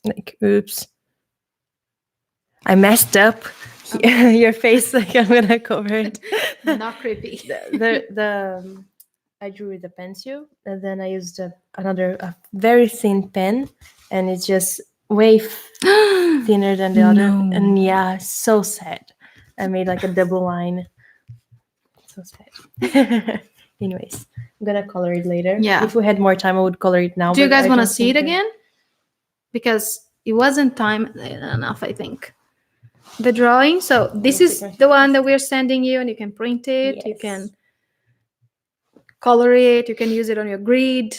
like, oops, I messed up. Your face, like I'm gonna cover it. Not creepy. I drew with a pencil, and then I used a very thin pen, and it's just way thinner than the other. And yeah, so sad. I made like a double line. So sad. Anyways, I'm gonna color it later. Yeah. If we had more time, I would color it now. Do you but guys I want to don't see it think again? Because it wasn't time enough, I think. The drawing. So this is the one that we're sending you, and you can print it. Yes. You can color it. You can use it on your grid.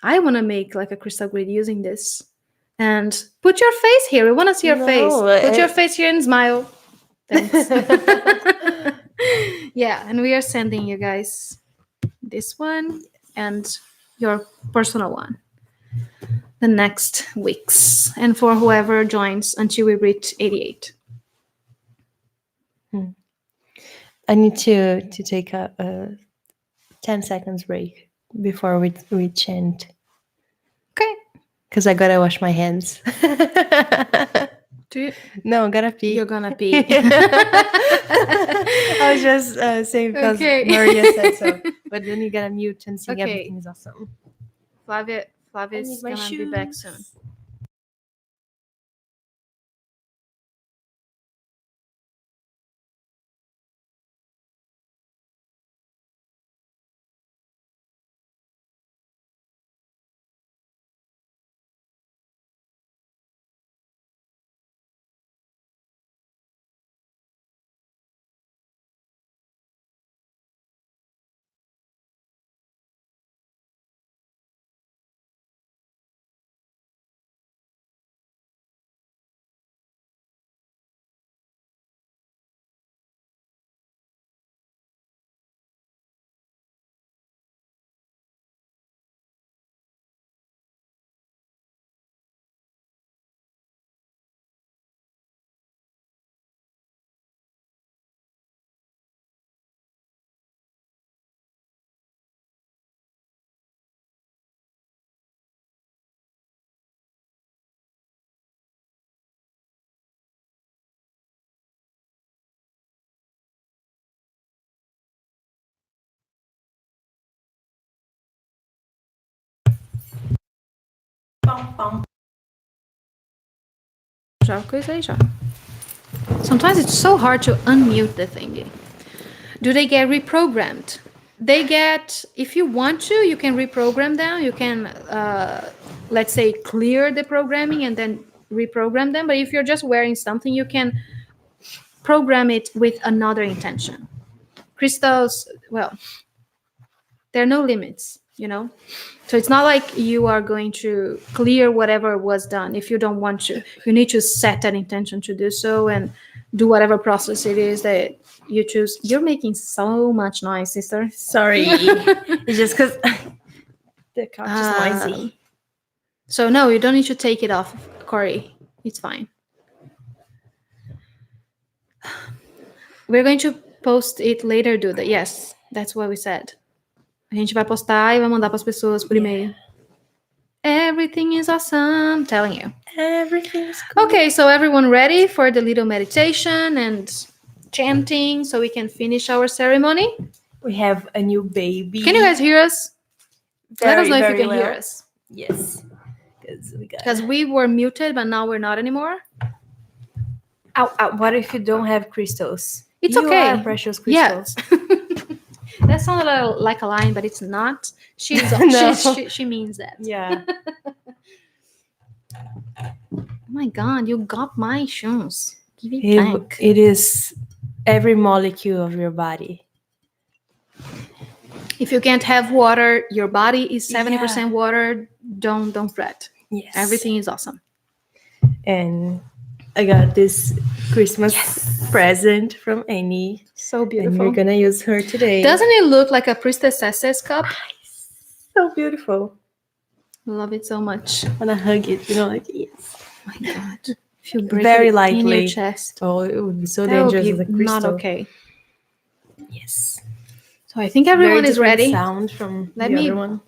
I want to make like a crystal grid using this. And put your face here. We want to see your face. Put your face here and smile. Thanks. Yeah, and we are sending you guys this one and your personal one the next weeks, and for whoever joins until we reach 88. I need to take a 10 seconds break before we chant. Okay. Because I gotta wash my hands. Do you? No, I gotta pee. You're gonna pee. I was just saying because Maria said so. But then you gotta mute and sing Everything is Awesome. Flavia is gonna be back soon. Pam, pam. Já coisa aí já. Sometimes it's so hard to unmute the thingy. Do they get reprogrammed? They get, if you want to, you can reprogram them. You can, let's say, clear the programming and then reprogram them. But if you're just wearing something, you can program it with another intention. Crystals, well, there are no limits, you know? So it's not like you are going to clear whatever was done if you don't want to. You need to set an intention to do so and do whatever process it is that you choose. You're making so much noise, sister. Sorry. It's just because the couch is noisy. So no, you don't need to take it off, Corey. It's fine. We're going to post it later, Duda. Yes, that's what we said. A gente vai postar e vai mandar para as pessoas por e-mail. Everything is awesome, I'm telling you. Everything's cool. Okay, so everyone ready for the little meditation and chanting so we can finish our ceremony? We have a new baby. Can you guys hear us? Let us know if you can hear us. Yes. Because we were muted, but now we're not anymore. Ow, ow. What if you don't have crystals? It's you okay. Are precious crystals. Yeah. That sounded like a line, but it's not. She means that. Yeah. Oh my God, you got my shoes. Give it back. It is every molecule of your body. If you can't have water, your body is 70% water. Don't fret. Yes. Everything is awesome. And I got this Christmas present from Annie. So beautiful. And we're gonna use her today. Doesn't it look like a Priestess Sesse's cup? So beautiful. Love it so much. I wanna hug it, like yes. Oh my God. If you break very it lightly in your chest. Oh, it would be so that dangerous would be as a crystal. Not okay. Yes. So I think everyone very is ready. Sound from Let the me other one.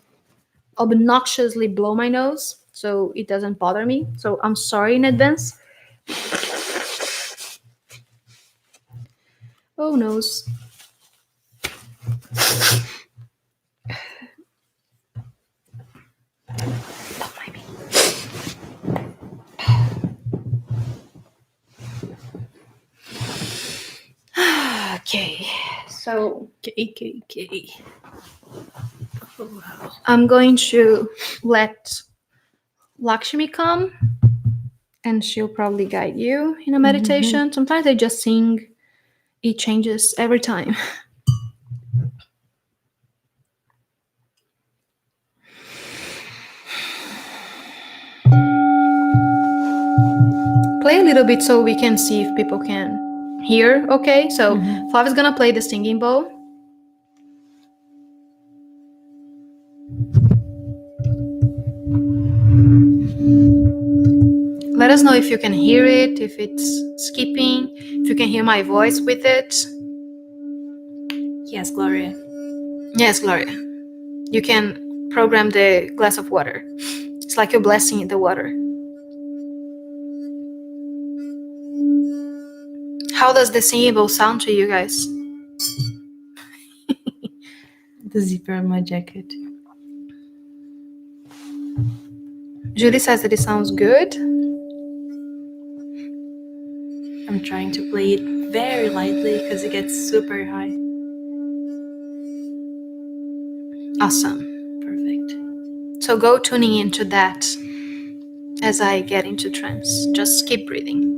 Obnoxiously blow my nose so it doesn't bother me. So I'm sorry in advance. Oh, nose. Don't mind me. Okay, so Okay. Oh, wow. I'm going to let Lakshmi come and she'll probably guide you in a meditation. Mm-hmm. Sometimes I just sing. It changes every time. Play a little bit so we can see if people can hear. Okay, so Flav is gonna play the singing bowl. Let us know if you can hear it, if it's skipping, if you can hear my voice with it. Yes, Gloria. Yes, Gloria. You can program the glass of water. It's like you're blessing the water. How does the singing bowl sound to you guys? The zipper on my jacket. Julie says that it sounds good. I'm trying to play it very lightly because it gets super high. Awesome. Perfect. So go tuning into that as I get into trance. Just keep breathing.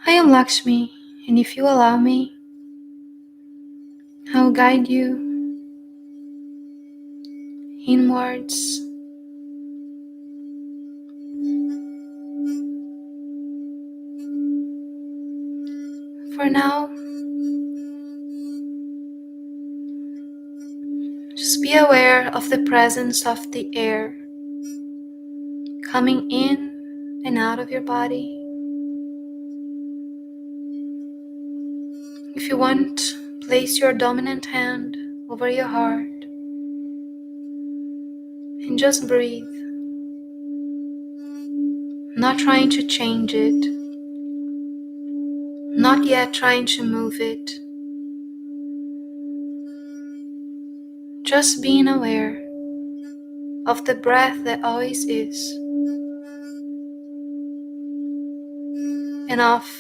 I am Lakshmi, and if you allow me, I will guide you inwards. For now, just be aware of the presence of the air coming in and out of your body. If you want, place your dominant hand over your heart and just breathe, not trying to change it, not yet trying to move it, just being aware of the breath that always is and of the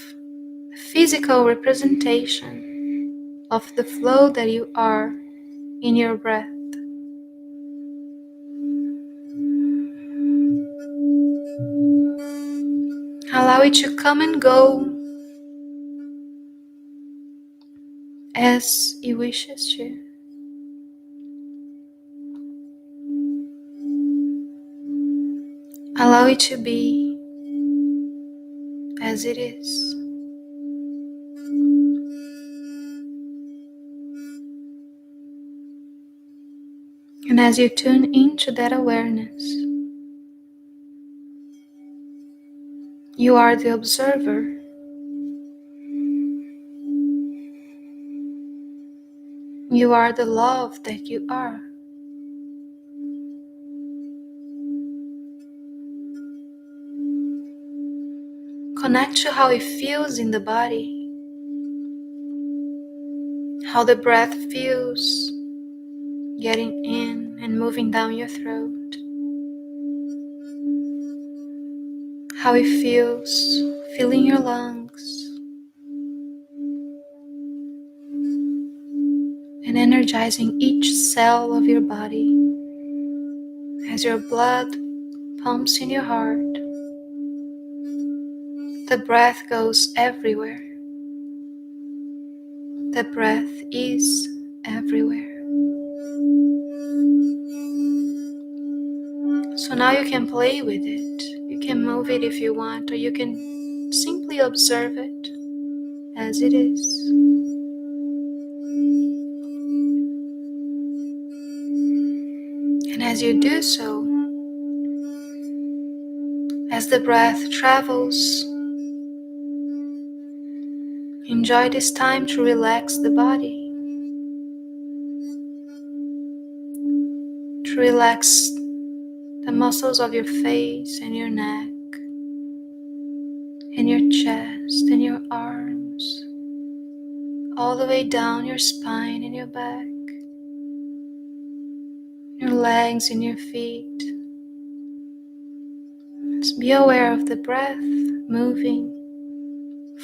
physical representation of the flow that you are in your breath. Allow it to come and go as it wishes to. Allow it to be as it is. And as you tune into that awareness, you are the observer. You are the love that you are. Connect to how it feels in the body, how the breath feels getting in and moving down your throat, how it feels filling your lungs and energizing each cell of your body as your blood pumps in your heart. The breath goes everywhere. The breath is everywhere. So now you can play with it. You can move it if you want, or you can simply observe it as it is. And as you do so, as the breath travels, enjoy this time to relax the body, to relax the muscles of your face and your neck, and your chest and your arms, all the way down your spine and your back, your legs and your feet. Just be aware of the breath moving,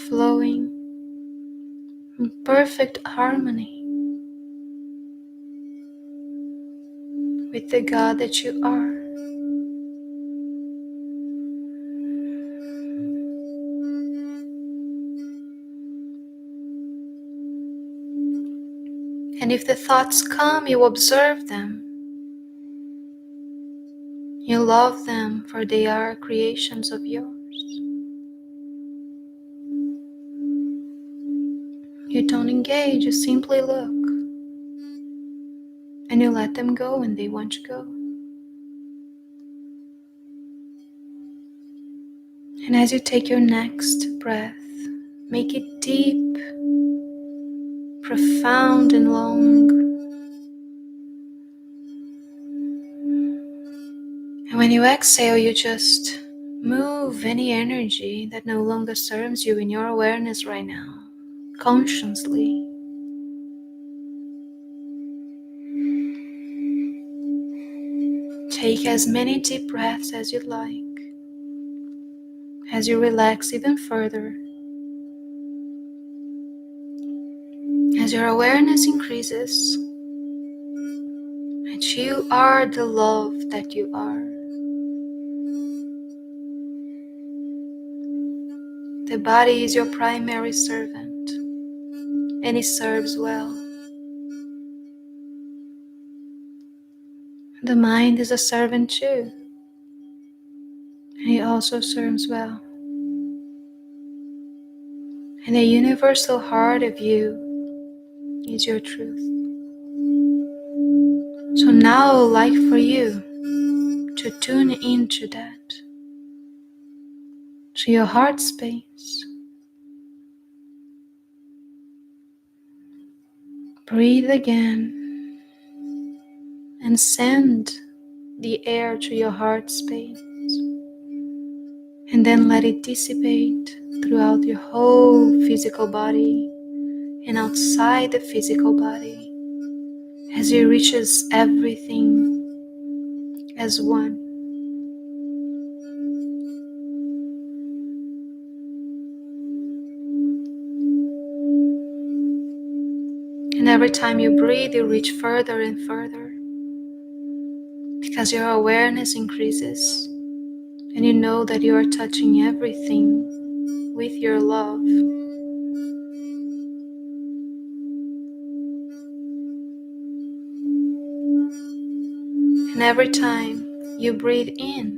flowing in perfect harmony with the God that you are. And if the thoughts come, you observe them. You love them, for they are creations of yours. You don't engage, you simply look. And you let them go when they want to go. And as you take your next breath, make it deep, profound, and long. And when you exhale, you just move any energy that no longer serves you in your awareness right now, consciously. Take as many deep breaths as you'd like. As you relax even further, as your awareness increases, and you are the love that you are. The body is your primary servant, and it serves well. The mind is a servant too, and it also serves well. And the universal heart of you is your truth. So now I would like for you to tune into that, to your heart space. Breathe again and send the air to your heart space, and then let it dissipate throughout your whole physical body and outside the physical body as it reaches everything as one. And every time you breathe, you reach further and further because your awareness increases and you know that you are touching everything with your love. And every time you breathe in,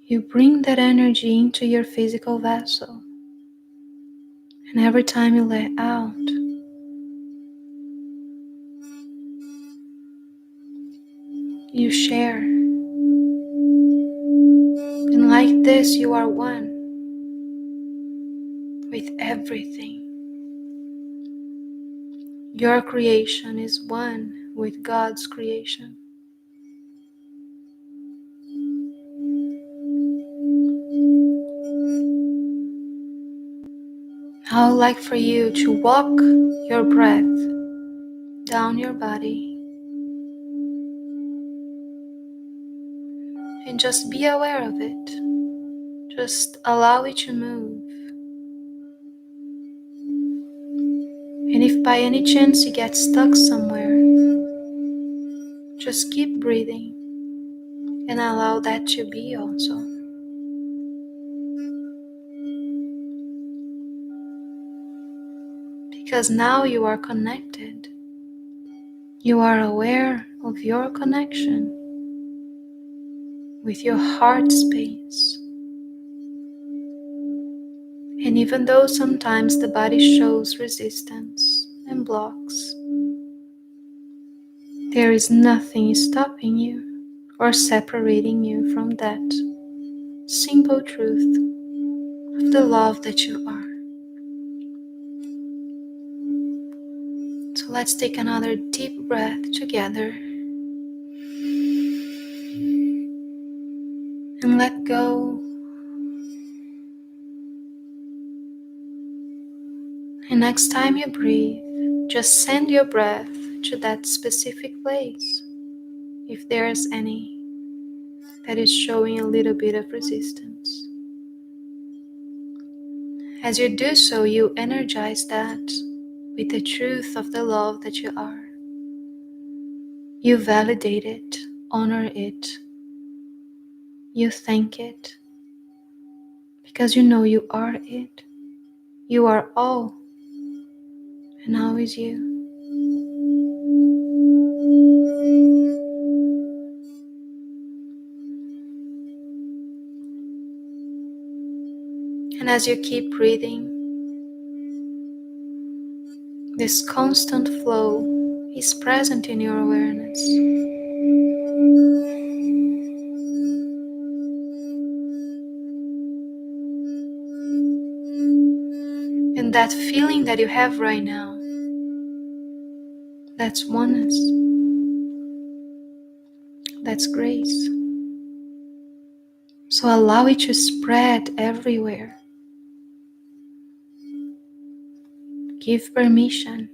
you bring that energy into your physical vessel. And every time you let out, you share. And like this, you are one with everything. Your creation is one with God's creation. I would like for you to walk your breath down your body and just be aware of it. Just allow it to move. And if by any chance you get stuck somewhere, just keep breathing and allow that to be also. Because now you are connected. You are aware of your connection with your heart space. And even though sometimes the body shows resistance and blocks, there is nothing stopping you or separating you from that simple truth of the love that you are. So let's take another deep breath together and let go. And next time you breathe, just send your breath to that specific place, if there is any that is showing a little bit of resistance. As you do so, you energize that with the truth of the love that you are. You validate it, honor it, you thank it, because you know you are it. You are all, and always you. And as you keep breathing, this constant flow is present in your awareness. And that feeling that you have right now, that's oneness, that's grace. So allow it to spread everywhere. Give permission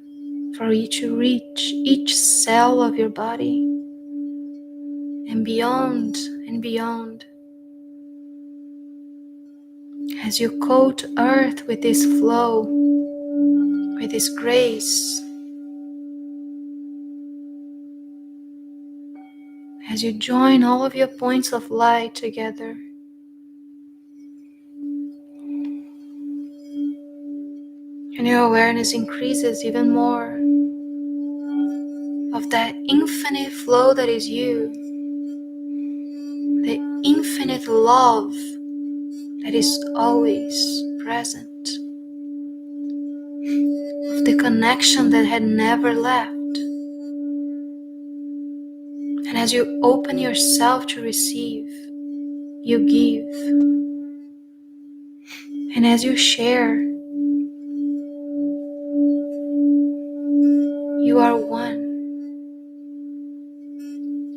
for it to reach each cell of your body and beyond and beyond. As you coat earth with this flow, with this grace, as you join all of your points of light together, And your awareness increases even more of that infinite flow that is you, the infinite love that is always present, of the connection that had never left. And as you open yourself to receive, you give. And as you share, you are one.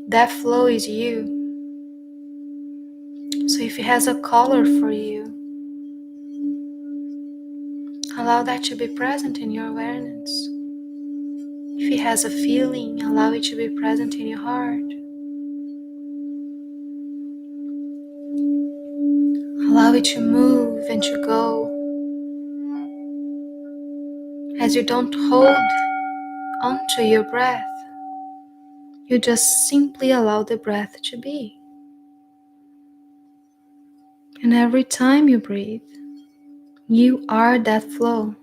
That flow is you. So if it has a color for you, allow that to be present in your awareness. If it has a feeling, allow it to be present in your heart. Allow it to move and to go. As you don't hold onto your breath, you just simply allow the breath to be. And every time you breathe, you are that flow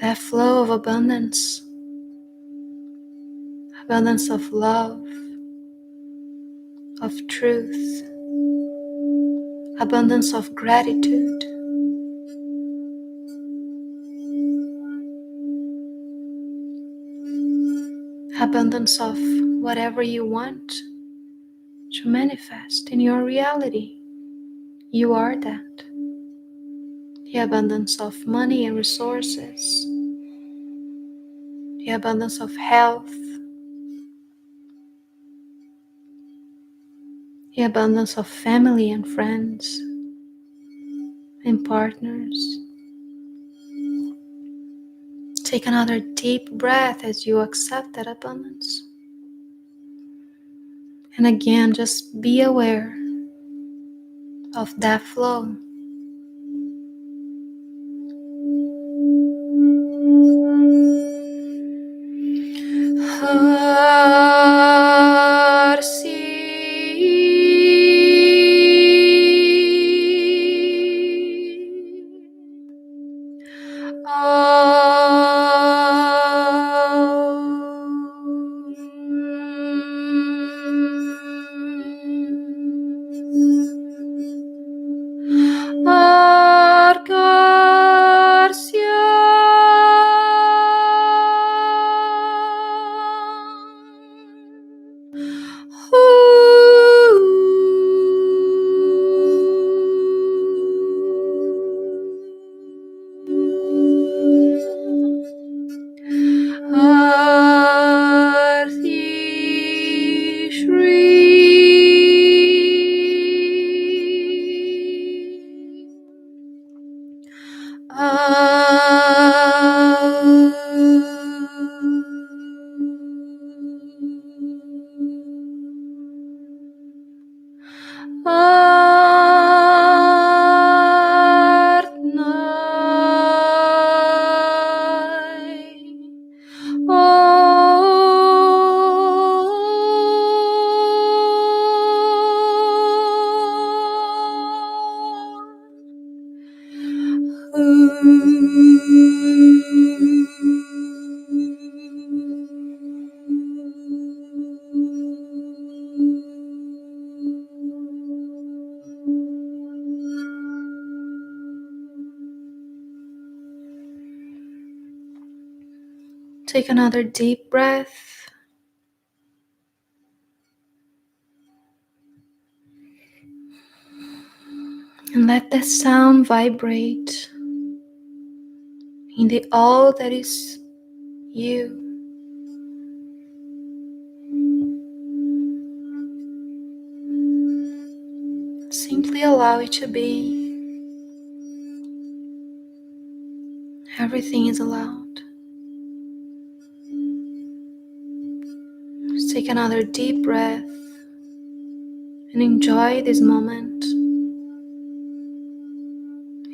of abundance, abundance of love, of truth, abundance of gratitude, abundance of whatever you want to manifest in your reality. You are that. The abundance of money and resources, the abundance of health, the abundance of family and friends and partners. Take another deep breath as you accept that abundance. And again, just be aware of that flow. Take another deep breath. And let the sound vibrate in the all that is you. Simply allow it to be. Everything is allowed. Just take another deep breath and enjoy this moment.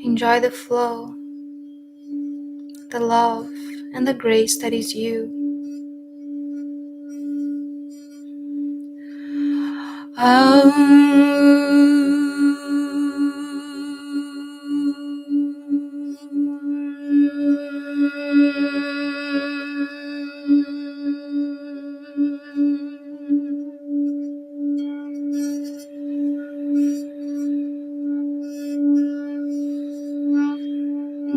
Enjoy the flow, the love, and the grace that is you.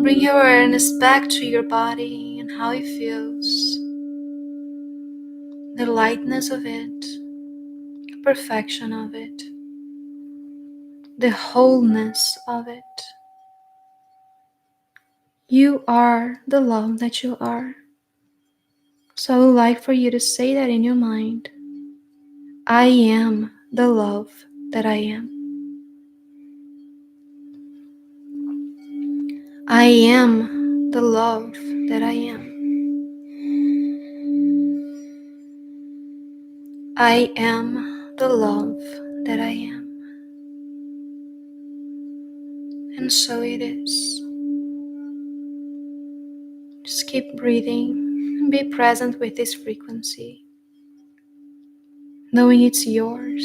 Bring your awareness back to your body and how it feels. The lightness of it, the perfection of it, the wholeness of it. You are the love that you are. So I would like for you to say that in your mind. I am the love that I am. I am the love that I am. I am the love that I am. And so it is. Just keep breathing and be present with this frequency, knowing it's yours.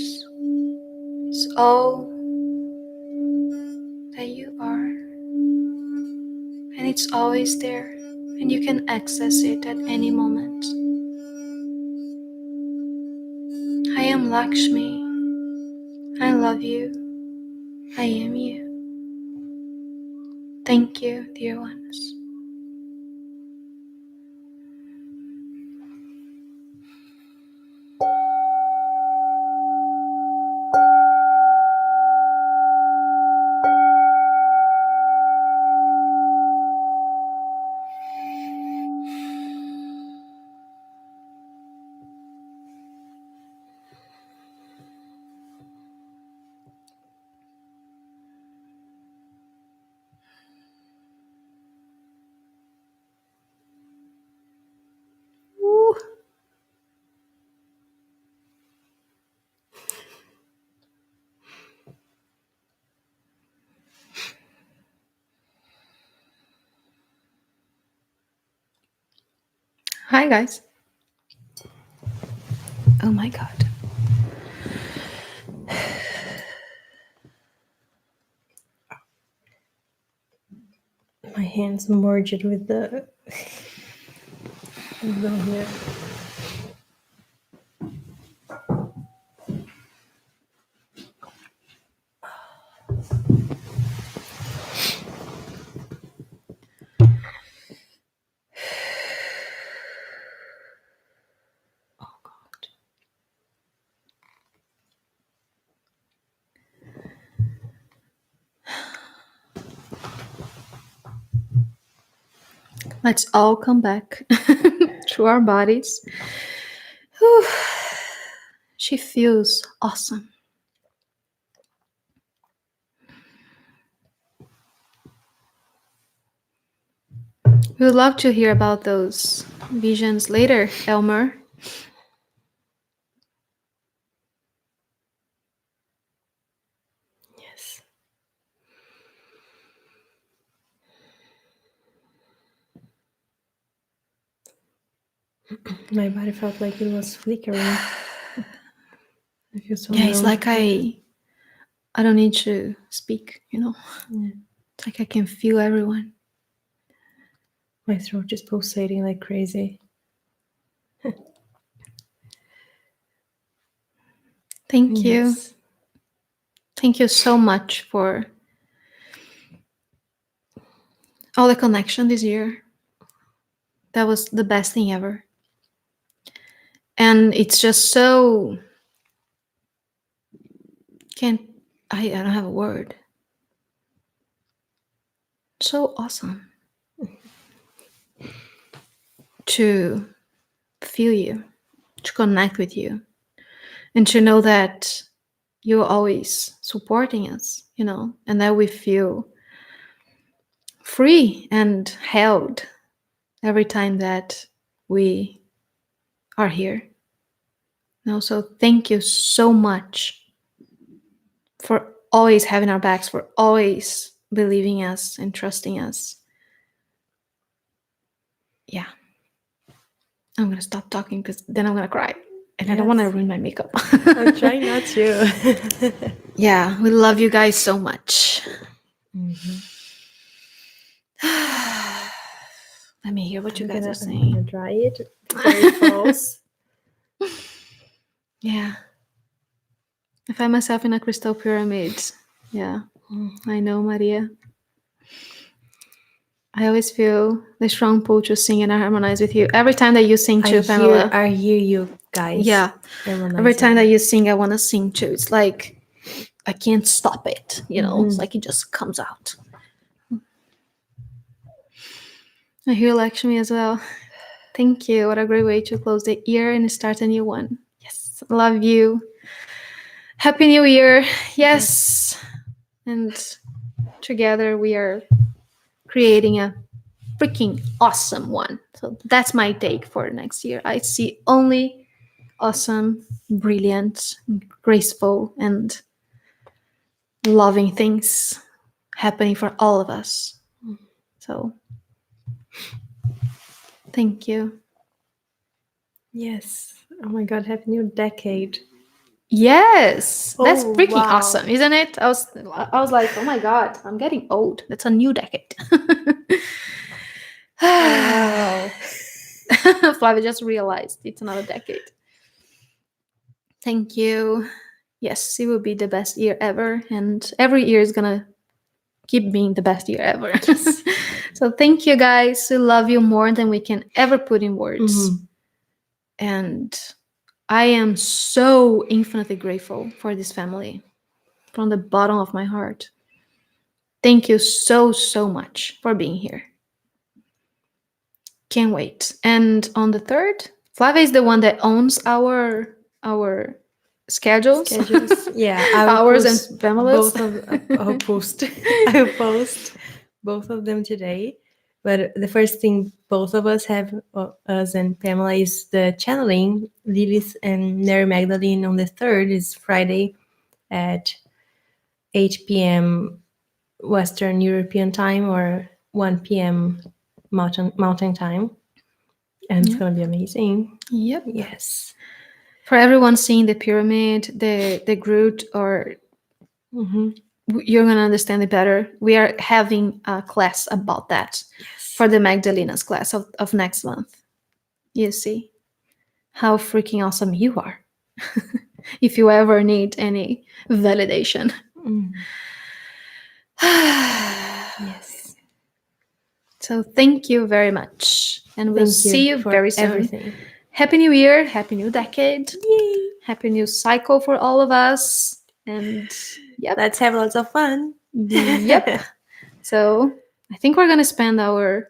It's all that you are. And it's always there. And you can access it at any moment. I am Lakshmi. I love you. I am you. Thank you, dear ones. Woo. Hi, guys. Oh my God. My hands merged with the here. Oh God. Let's all come back to our bodies. Whew. She feels awesome. We would love to hear about those visions later, Elmer. Yes. My body felt like it was flickering. I feel so Yeah, it's numb. like I don't need to speak, you know. Yeah. It's like I can feel everyone. My throat is pulsating like crazy. Thank you. Yes. Thank you so much for all the connection this year. That was the best thing ever. And it's just so I don't have a word. So awesome to feel you, to connect with you, and to know that you're always supporting us, you know, and that we feel free and held every time that we are here. No, so thank you so much for always having our backs, for always believing us and trusting us. Yeah. I'm going to stop talking because then I'm going to cry. And I don't want to ruin my makeup. I'm trying not to. Yeah, we love you guys so much. Mm-hmm. Let me hear what you guys are I'm saying. gonna dry it before it falls. Yeah. I find myself in a crystal pyramid. Yeah. I know, Maria. I always feel the strong pull to sing and harmonize with you. Every time that you sing too, Pamela. I hear you guys. Yeah. Every time that you sing, I want to sing too. It's like I can't stop it. It's like it just comes out. I hear Lakshmi as well. Thank you. What a great way to close the year and start a new one. Yes. Love you. Happy New Year. Yes. And together we are creating a freaking awesome one. So that's my take for next year. I see only awesome, brilliant, graceful, and loving things happening for all of us. So thank you. Yes. Oh my God, happy new decade. Yes, that's freaking wow. awesome, isn't it? I was like, oh my God, I'm getting old. That's a new decade. Wow. Flavia just realized it's another decade. Thank you. Yes, it will be the best year ever, and every year is gonna keep being the best year ever. So thank you guys. We love you more than we can ever put in words. And I am so infinitely grateful for this family from the bottom of my heart. Thank you so, so much for being here. Can't wait. And on the 3rd, Flavia is the one that owns our schedules. Yeah, hours and families. I'll post both of them today. But the first thing both of us have, us and Pamela, is the channeling. Lilith and Mary Magdalene on the 3rd is Friday at 8 p.m. Western European time or 1 p.m. Mountain time. And it's going to be amazing. Yep. Yes. For everyone seeing the pyramid, the Groot, or you're going to understand it better. We are having a class about that for the Magdalena's class of next month. You see how freaking awesome you are. If you ever need any validation. Yes. So thank you very much. And we'll see you very soon. Everything. Happy New Year. Happy new decade. Yay. Happy new cycle for all of us. And yep. Let's have lots of fun. Yep. So I think we're going to spend our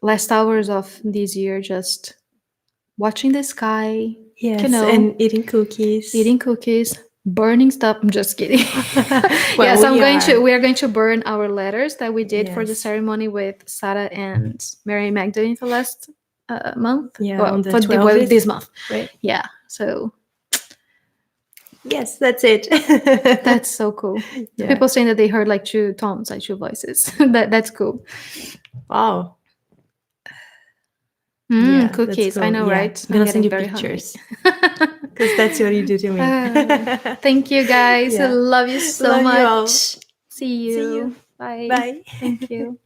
last hours of this year just watching the sky. Yes, and eating cookies. Burning stuff. I'm just kidding. Yes, we are going to burn our letters that we did for the ceremony with Sarah and Mary Magdalene for last month. Yeah, on the 12th. This month. Right. Yeah. So yes, that's it. That's so cool. Yeah. People saying that they heard like 2 tones, like 2 voices. That's cool. Wow. Cookies. Cool. I know, right? I'm gonna send you pictures. Because that's what you do to me. Thank you, guys. I love you so much. You all. See you. See you. Bye. Bye. Thank you.